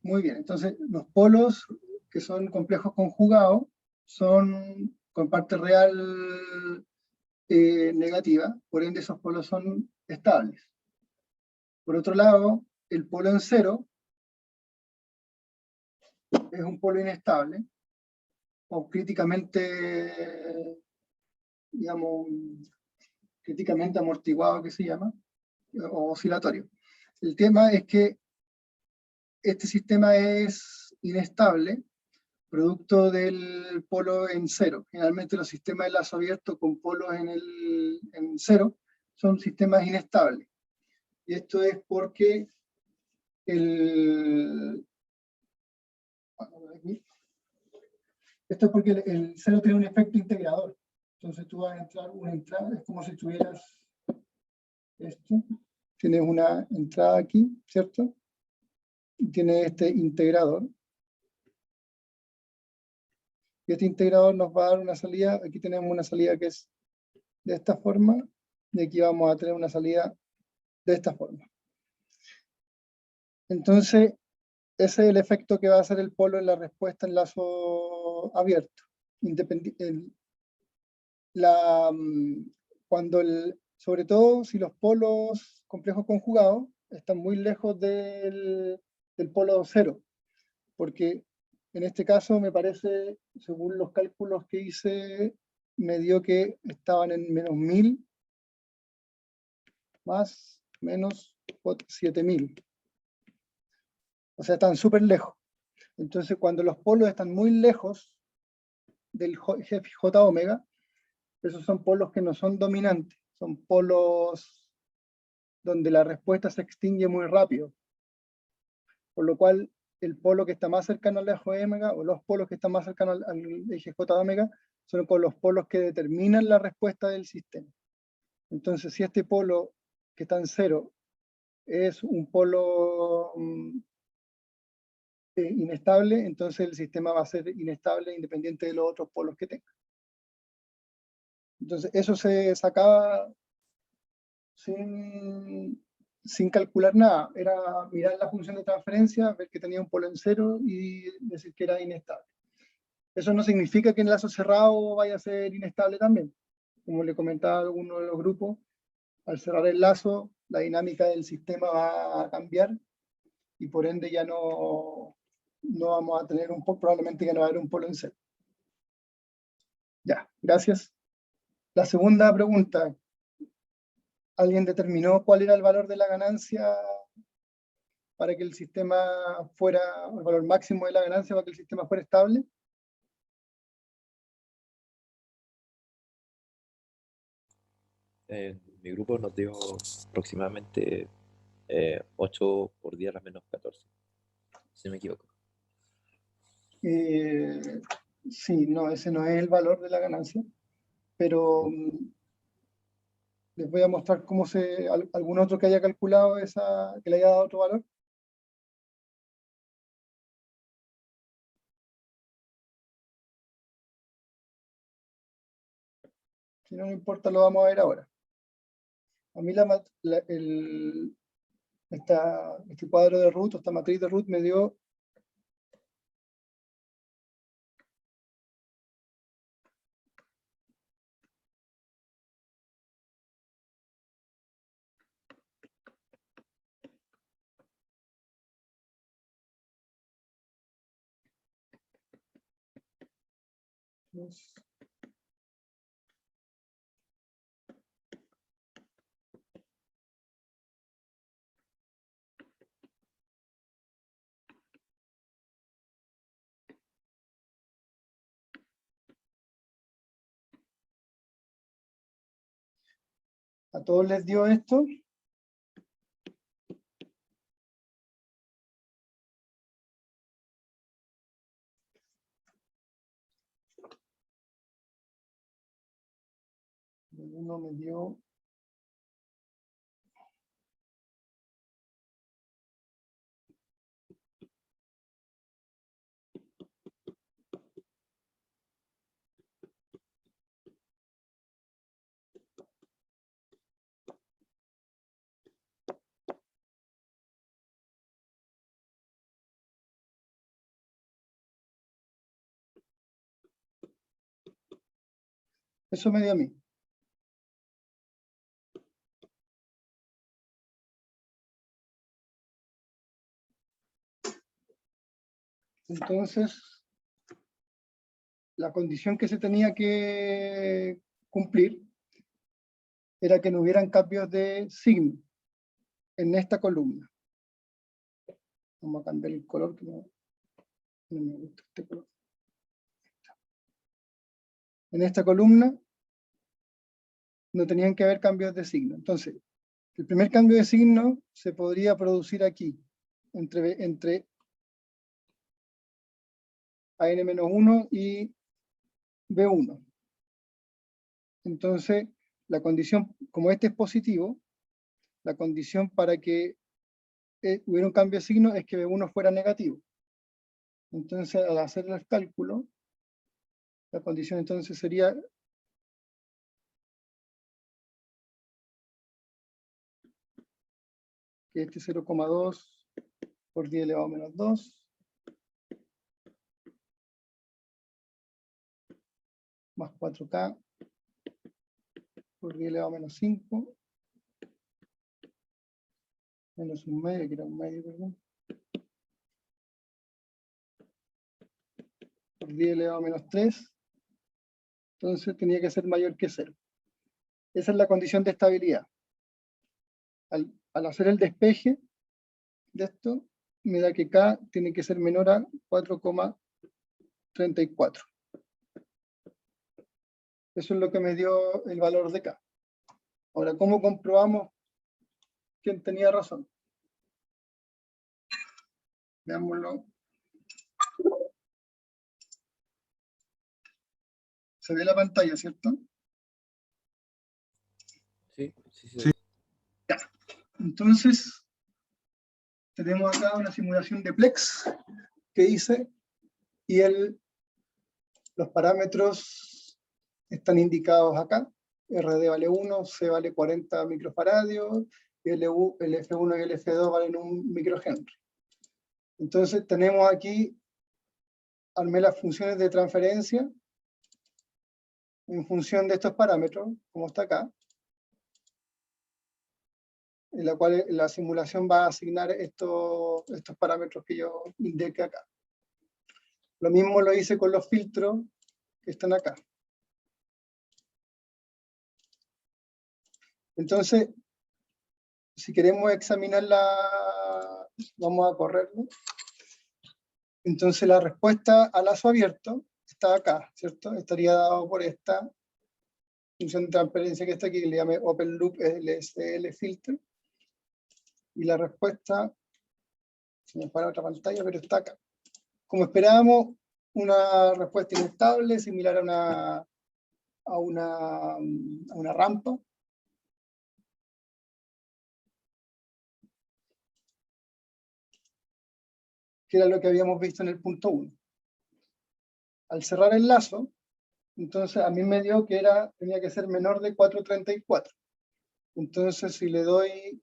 B: Muy bien, entonces los polos que son complejos conjugados son con parte real negativa, por ende esos polos son estables. Por otro lado, el polo en 0 es un polo inestable, o críticamente, digamos, críticamente amortiguado, que se llama, o oscilatorio. El tema es que este sistema es inestable, producto del polo en 0. Generalmente los sistemas de lazo abierto con polos en 0 son sistemas inestables. Y esto es porque el 0 tiene un efecto integrador. Entonces tú vas a entrar una entrada, es como si tuvieras esto. Tienes una entrada aquí, ¿cierto? Y tiene este integrador. Y este integrador nos va a dar una salida. Aquí tenemos una salida que es de esta forma. Y aquí vamos a tener una salida de esta forma. Entonces, ese es el efecto que va a hacer el polo en la respuesta en lazo abierto. Sobre todo si los polos complejos conjugados están muy lejos del polo 0, porque en este caso me parece, según los cálculos que hice, me dio que estaban en menos 1000 más menos 7000. O sea, están súper lejos. Entonces, cuando los polos están muy lejos del jefe J omega, esos son polos que no son dominantes, son polos donde la respuesta se extingue muy rápido. Por lo cual, el polo que está más cercano al eje omega, o los polos que están más cercanos al eje J omega, son con los polos que determinan la respuesta del sistema. Entonces, si este polo que está en 0 es un polo inestable, entonces el sistema va a ser inestable independiente de los otros polos que tenga. Entonces eso se sacaba sin calcular nada, era mirar la función de transferencia, ver que tenía un polo en 0 y decir que era inestable. Eso no significa que en lazo cerrado vaya a ser inestable también. Como le comentaba a alguno de los grupos, al cerrar el lazo, la dinámica del sistema va a cambiar y por ende ya no vamos a tener probablemente ya no va a haber un polo en 0. Ya, gracias. La segunda pregunta. ¿Alguien determinó cuál era el valor de la ganancia para que el sistema fuera, el valor máximo de la ganancia para que el sistema fuera estable?
G: Mi grupo nos dio aproximadamente 8 por día a las menos 14, si no me equivoco.
B: Sí, no, ese no es el valor de la ganancia, pero les voy a mostrar cómo algún otro que haya calculado que le haya dado otro valor. Si no, no importa, lo vamos a ver ahora. A mí este cuadro de root, esta matriz de root me dio a todos les dio esto. Uno me dio eso me dio a mí. Entonces, la condición que se tenía que cumplir era que no hubieran cambios de signo en esta columna. Vamos a cambiar el color, que no me gusta este color. En esta columna no tenían que haber cambios de signo. Entonces, el primer cambio de signo se podría producir aquí, entre AN-1 y B1. Entonces, la condición, como este es positivo, la condición para que hubiera un cambio de signo es que B1 fuera negativo. Entonces, al hacer el cálculo, la condición entonces sería que este 0,2 por 10 elevado a menos 2 más 4K por 10 elevado a menos 5 menos un medio, que era un medio, perdón, por 10 elevado a menos 3, entonces tenía que ser mayor que 0. Esa es la condición de estabilidad. Al hacer el despeje de esto, me da que K tiene que ser menor a 4,34. Eso es lo que me dio el valor de K. Ahora, ¿cómo comprobamos quién tenía razón? Veámoslo. Se ve la pantalla, ¿cierto?
G: Sí.
B: Ya. Entonces, tenemos acá una simulación de Plex que hice y los parámetros están indicados acá. RD vale 1, C vale 40 microfaradios, y el F1 y el F2 valen 1 microhenry. Entonces tenemos aquí, armé las funciones de transferencia en función de estos parámetros, como está acá, en la cual la simulación va a asignar estos parámetros que yo indiqué acá. Lo mismo lo hice con los filtros que están acá. Entonces, si queremos examinar Vamos a correrlo. Entonces la respuesta a lazo abierto está acá, ¿cierto? Estaría dado por esta función de transparencia que está aquí, que le llame Open Loop LSL Filter. Y la respuesta, se me para otra pantalla, pero está acá. Como esperábamos, una respuesta inestable, similar a una rampa. Que era lo que habíamos visto en el punto 1. Al cerrar el lazo, entonces a mí me dio que tenía que ser menor de 434. Entonces si le doy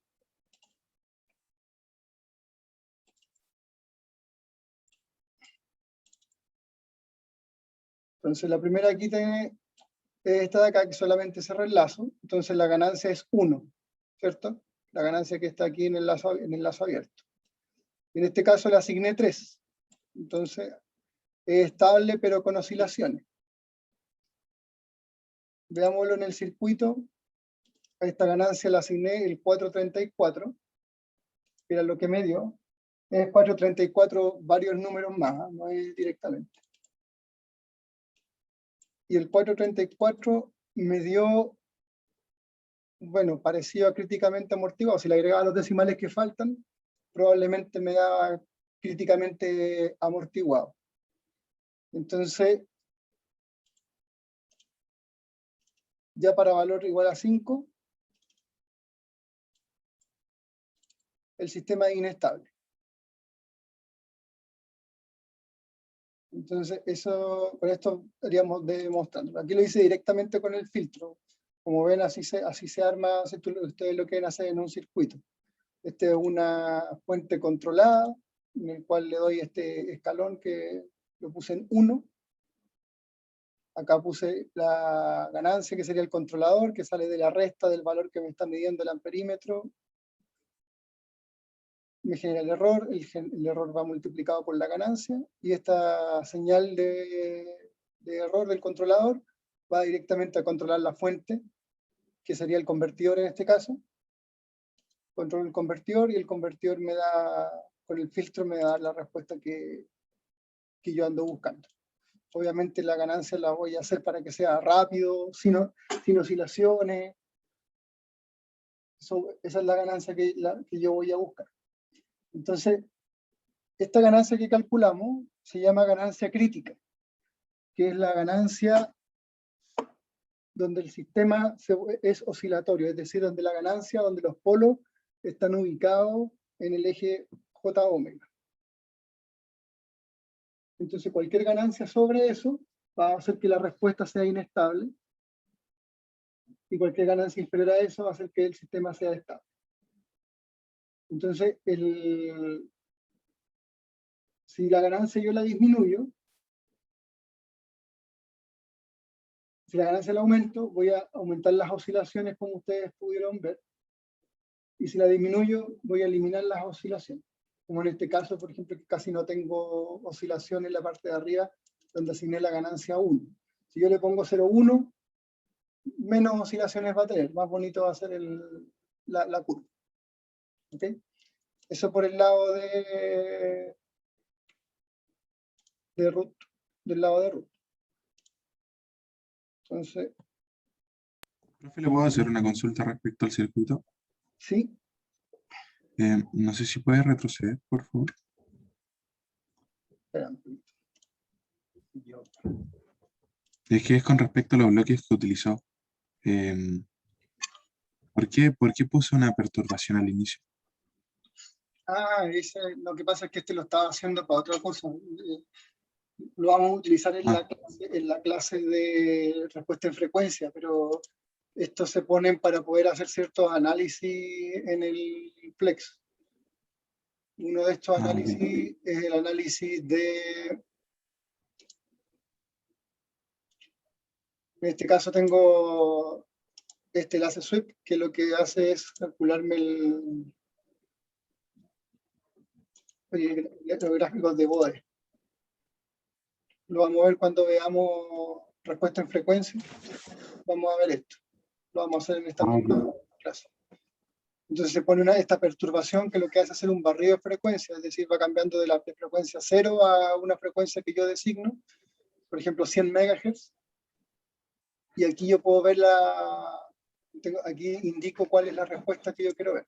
B: entonces la primera aquí tiene esta de acá que solamente cerra el lazo, entonces la ganancia es 1, ¿cierto? La ganancia que está aquí en el lazo abierto. En este caso le asigné 3. Entonces es estable pero con oscilaciones. Veámoslo en el circuito. A esta ganancia le asigné el 434, que era lo que me dio. Es 434 varios números más, no es directamente. Y el 434 me dio, bueno, parecido a críticamente amortiguado. Si le agregaba los decimales que faltan, probablemente me da críticamente amortiguado. Entonces, ya para valor igual a 5, el sistema es inestable. Entonces, con esto estaríamos demostrando. Aquí lo hice directamente con el filtro. Como ven, así se arma, ustedes lo quieren hacer en un circuito. Esta es una fuente controlada, en el cual le doy este escalón que lo puse en 1. Acá puse la ganancia, que sería el controlador, que sale de la resta del valor que me está midiendo el amperímetro. Me genera el error, el error va multiplicado por la ganancia, y esta señal de error del controlador va directamente a controlar la fuente, que sería el convertidor en este caso. Controlo el convertidor, y el convertidor me da, con el filtro me da la respuesta que yo ando buscando. Obviamente la ganancia la voy a hacer para que sea rápido, sin oscilaciones. Esa es la ganancia que yo voy a buscar. Entonces, esta ganancia que calculamos se llama ganancia crítica, que es la ganancia donde el sistema es oscilatorio, es decir, donde los polos están ubicados en el eje J omega. Entonces, cualquier ganancia sobre eso va a hacer que la respuesta sea inestable, y cualquier ganancia inferior a eso va a hacer que el sistema sea estable. Entonces, si la ganancia yo la disminuyo, si la ganancia la aumento, voy a aumentar las oscilaciones, como ustedes pudieron ver, y si la disminuyo, voy a eliminar las oscilaciones. Como en este caso, por ejemplo, que casi no tengo oscilación en la parte de arriba, donde asigné la ganancia 1. Si yo le pongo 0,1, menos oscilaciones va a tener, más bonito va a ser la curva. ¿Ok? Eso por el lado de root, del lado de root. Entonces,
D: Profe, ¿le puedo hacer una consulta respecto al circuito?
B: sí.
D: No sé si puede retroceder, por favor.
B: Espera un poquito.
D: Es que es con respecto a los bloques que utilizó. ¿Por qué puso una perturbación al inicio?
B: Lo que pasa es que este lo estaba haciendo para otra cosa. Lo vamos a utilizar en la clase de respuesta en frecuencia, pero estos se ponen para poder hacer ciertos análisis en el Flex. Uno de estos análisis es el análisis de... En este caso tengo este enlace sweep, que lo que hace es calcularme los gráficos de Bode. Lo vamos a ver cuando veamos respuesta en frecuencia. Vamos a ver esto. Lo vamos a hacer en esta misma clase. Entonces se pone esta perturbación que lo que hace es hacer un barrido de frecuencia, es decir, va cambiando de la frecuencia 0 a una frecuencia que yo designo, por ejemplo 100 MHz, y aquí yo puedo ver aquí indico cuál es la respuesta que yo quiero ver.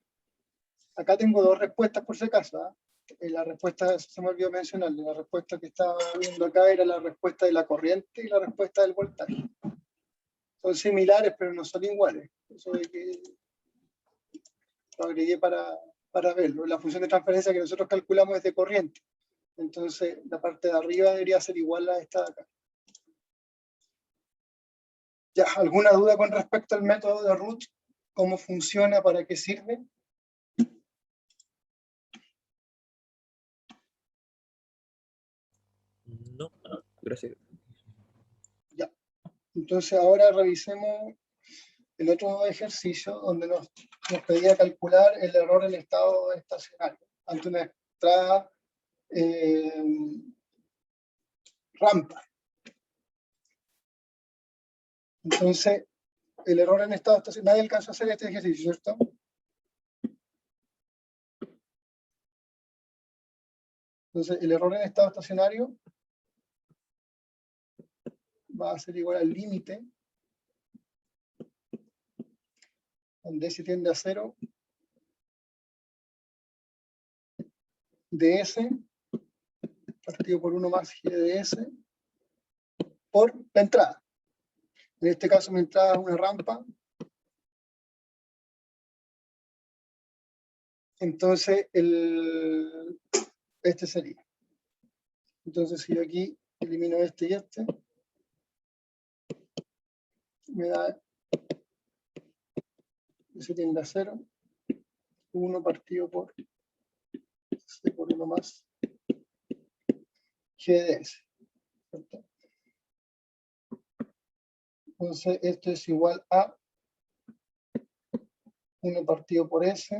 B: Acá tengo dos respuestas por si acaso. La respuesta, se me olvidó mencionar, la respuesta que estaba viendo acá era la respuesta de la corriente y la respuesta del voltaje. Son similares, pero no son iguales. Eso de que lo agregué para verlo. La función de transferencia que nosotros calculamos es de corriente. Entonces, la parte de arriba debería ser igual a esta de acá. ¿Ya? ¿Alguna duda con respecto al método de Root? ¿Cómo funciona? ¿Para qué sirve?
G: No, gracias.
B: Ya. Entonces, ahora revisemos el otro ejercicio donde nos pedía calcular el error en estado estacionario ante una entrada rampa. Entonces, el error en estado estacionario, nadie alcanzó a hacer este ejercicio, ¿cierto? Entonces, el error en estado estacionario va a ser igual al límite, donde S tiende a 0, de S, partido por 1 más G de S, por la entrada. En este caso mi entrada es una rampa. Entonces, este sería. Entonces, si yo aquí elimino este y este, me da S tiende a 0, 1 partido por C por 1 más G de S. ¿Cierto? Entonces, esto es igual a 1 partido por S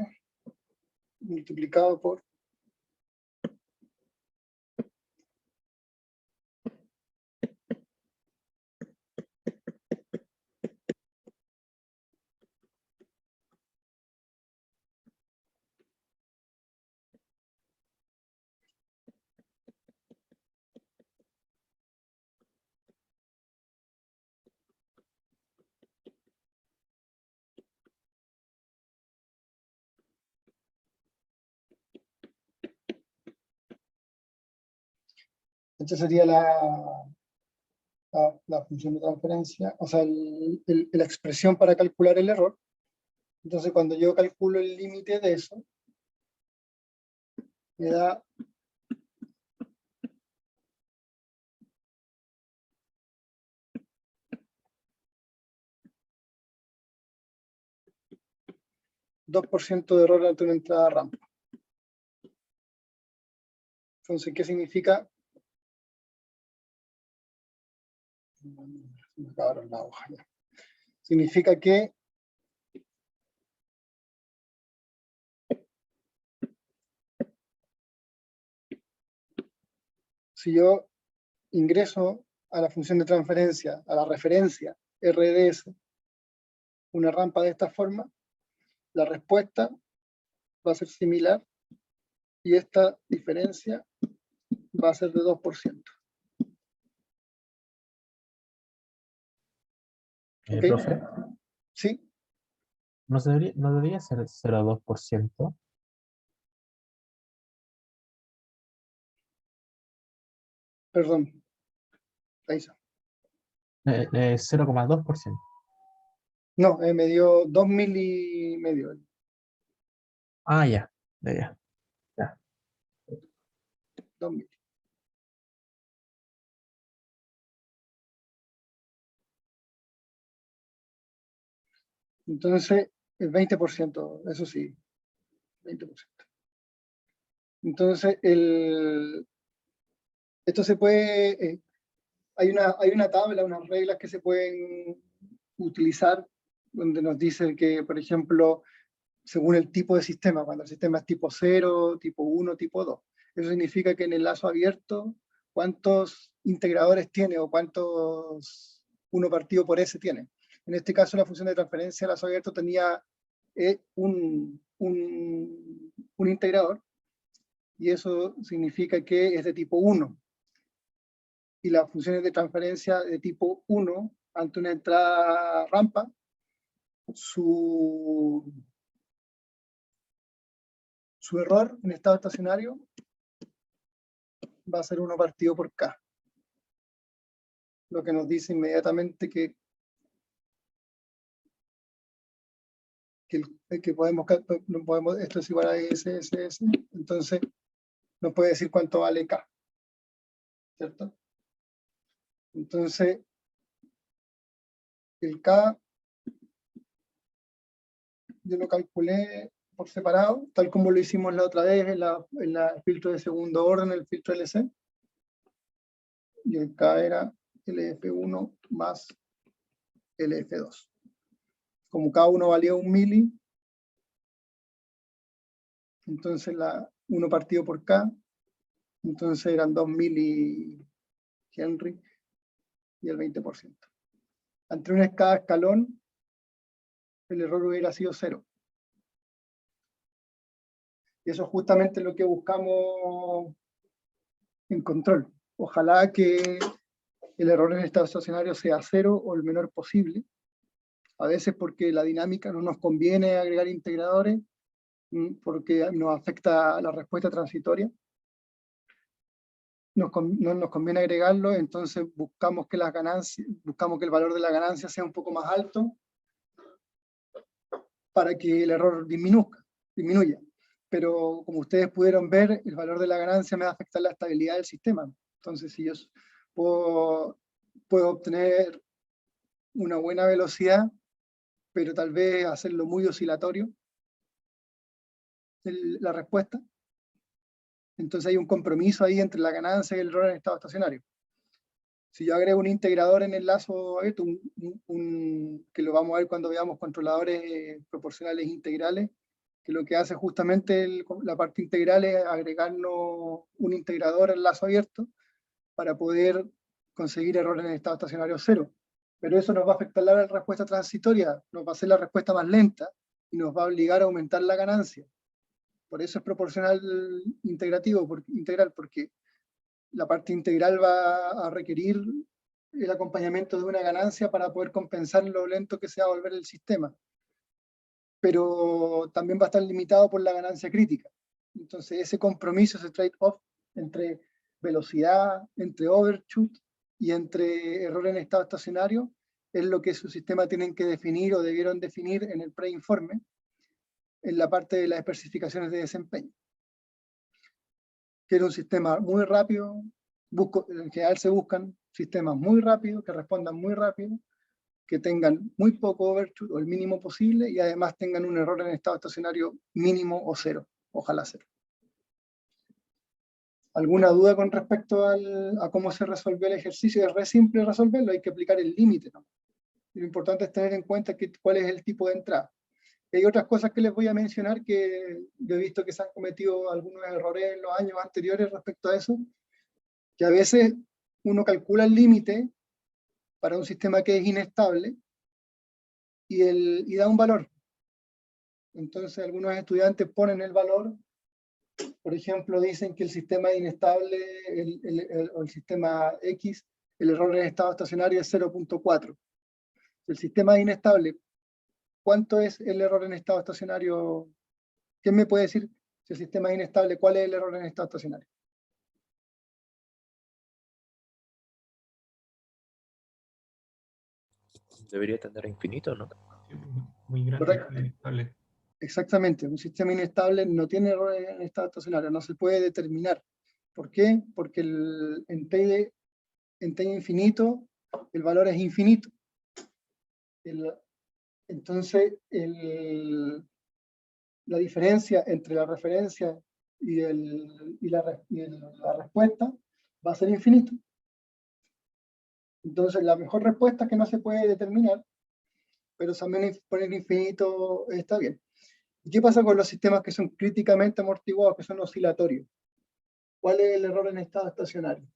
B: multiplicado por esta sería la función de transferencia, o sea, la expresión para calcular el error. Entonces, cuando yo calculo el límite de eso, me da $2 de error ante una entrada rampa. Entonces, ¿qué significa? Me acabaron la hoja ya. Significa que si yo ingreso a la función de transferencia, a la referencia RDS, una rampa de esta forma, la respuesta va a ser similar y esta diferencia va a ser de 2%. ¿Ok?
A: Profe,
B: ¿Sí?
A: ¿no debería ser 0,2%?
B: Perdón. Ahí está.
A: 0,2%.
B: No, me dio 2 milímetros.
A: Ah, ya. Ya.
B: 2 mil. Entonces, el 20%, eso sí, 20%. Entonces, esto se puede, hay una tabla, unas reglas que se pueden utilizar, donde nos dice que, por ejemplo, según el tipo de sistema, cuando el sistema es tipo 0, tipo 1, tipo 2. Eso significa que en el lazo abierto, ¿cuántos integradores tiene o cuántos 1 partido por S tiene? En este caso, la función de transferencia, el lazo abierto tenía un un integrador, y eso significa que es de tipo 1. Y las funciones de transferencia de tipo 1, ante una entrada rampa, su error en estado estacionario va a ser 1 partido por K. Lo que nos dice inmediatamente que esto es igual a SSS, entonces nos puede decir cuánto vale K, ¿cierto? Entonces, el K yo lo calculé por separado, tal como lo hicimos la otra vez en el filtro de segundo orden, el filtro LC, y el K era LF1 más LF2. Como cada uno valía 1 mili, entonces 1 partido por K, entonces eran 2 mili Henry y el 20%. Ante una cada escalón, el error hubiera sido 0. Y eso es justamente lo que buscamos en control. Ojalá que el error en estado estacionario sea 0 o el menor posible. A veces porque la dinámica no nos conviene agregar integradores, porque nos afecta la respuesta transitoria. No nos conviene agregarlo, entonces buscamos que el valor de la ganancia sea un poco más alto para que el error disminuya. Pero como ustedes pudieron ver, el valor de la ganancia me va a afectar la estabilidad del sistema. Entonces, si yo puedo obtener una buena velocidad, pero tal vez hacerlo muy oscilatorio, la respuesta, entonces hay un compromiso ahí entre la ganancia y el error en estado estacionario. Si yo agrego un integrador en el lazo abierto, que lo vamos a ver cuando veamos controladores proporcionales integrales, que lo que hace justamente la parte integral es agregarnos un integrador al lazo abierto para poder conseguir errores en estado estacionario 0. Pero eso nos va a afectar la respuesta transitoria, nos va a hacer la respuesta más lenta y nos va a obligar a aumentar la ganancia. Por eso es proporcional integral, porque la parte integral va a requerir el acompañamiento de una ganancia para poder compensar lo lento que se va a volver el sistema. Pero también va a estar limitado por la ganancia crítica. Entonces ese compromiso, ese trade-off entre velocidad, entre overshoot y entre error en estado estacionario, es lo que su sistema tienen que definir o debieron definir en el preinforme, en la parte de las especificaciones de desempeño. Quiero un sistema muy rápido, en general se buscan sistemas muy rápidos, que respondan muy rápido, que tengan muy poco overshoot o el mínimo posible y además tengan un error en estado estacionario mínimo o 0, ojalá 0. ¿Alguna duda con respecto a cómo se resolvió el ejercicio? Es re simple resolverlo, hay que aplicar el límite, ¿no? Y lo importante es tener en cuenta cuál es el tipo de entrada. Hay otras cosas que les voy a mencionar que yo he visto que se han cometido algunos errores en los años anteriores respecto a eso, que a veces uno calcula el límite para un sistema que es inestable y da un valor. Entonces algunos estudiantes ponen el valor, por ejemplo, dicen que el sistema es inestable, o el sistema X, el error en estado estacionario es 0.4. El sistema es inestable, ¿cuánto es el error en estado estacionario? ¿Quién me puede decir si el sistema es inestable, cuál es el error en estado estacionario?
G: Debería tener infinito, ¿no?
C: Muy grande,
B: Correcto.
C: inestable.
B: Exactamente, un sistema inestable no tiene errores en estado estacionario, no se puede determinar. ¿Por qué? Porque en T infinito el valor es infinito. Entonces, la diferencia entre la referencia y la respuesta va a ser infinito. Entonces, la mejor respuesta es que no se puede determinar, pero también poner infinito está bien. ¿Y qué pasa con los sistemas que son críticamente amortiguados, que son oscilatorios? ¿Cuál es el error en estado estacionario?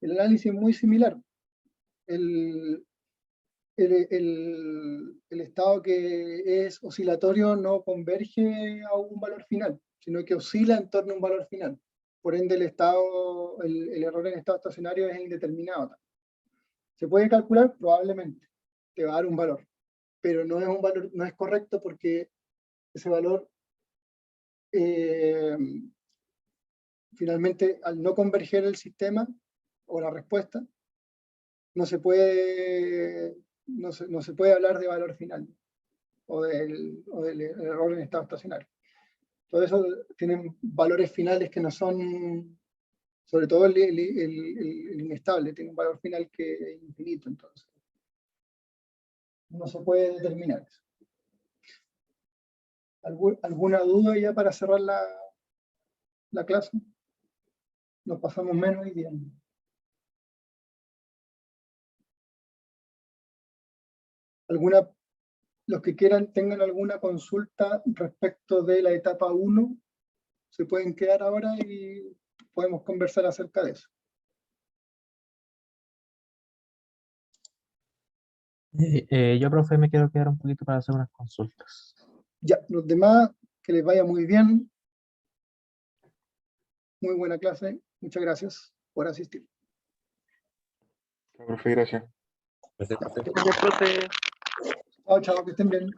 B: El análisis es muy similar. El estado que es oscilatorio no converge a un valor final, sino que oscila en torno a un valor final. Por ende, el error en estado estacionario es indeterminado. ¿Se puede calcular? Probablemente. Te va a dar un valor. Pero no es un valor, no es correcto porque ese valor finalmente, al no converger el sistema o la respuesta, no se puede hablar de valor final o del error en estado estacionario. Todo eso tienen valores finales que no son, sobre todo el inestable, tiene un valor final que es infinito, entonces no se puede determinar eso. ¿Alguna duda ya para cerrar la clase? Nos pasamos menos y bien. Los que quieran, tengan alguna consulta respecto de la etapa 1, se pueden quedar ahora y podemos conversar acerca de eso.
A: Yo, profe, me quiero quedar un poquito para hacer unas consultas.
B: Ya, los demás, que les vaya muy bien. Muy buena clase. Muchas gracias por asistir.
D: Profe, gracias.
G: Gracias, profe.
I: Gracias, profe.
B: Chao, chao, que estén bien.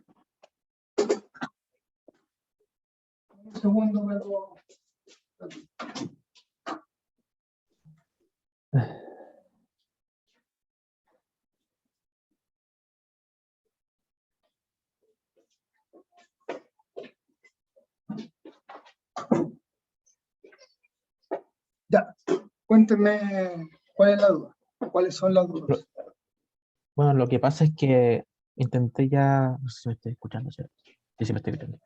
B: Un segundo, me lo... Ya, cuéntenme cuál es la duda, cuáles son las dudas.
A: Bueno, lo que pasa es que intenté ya, no sé si me estoy escuchando, ¿cierto? Sí, sí me estoy escuchando.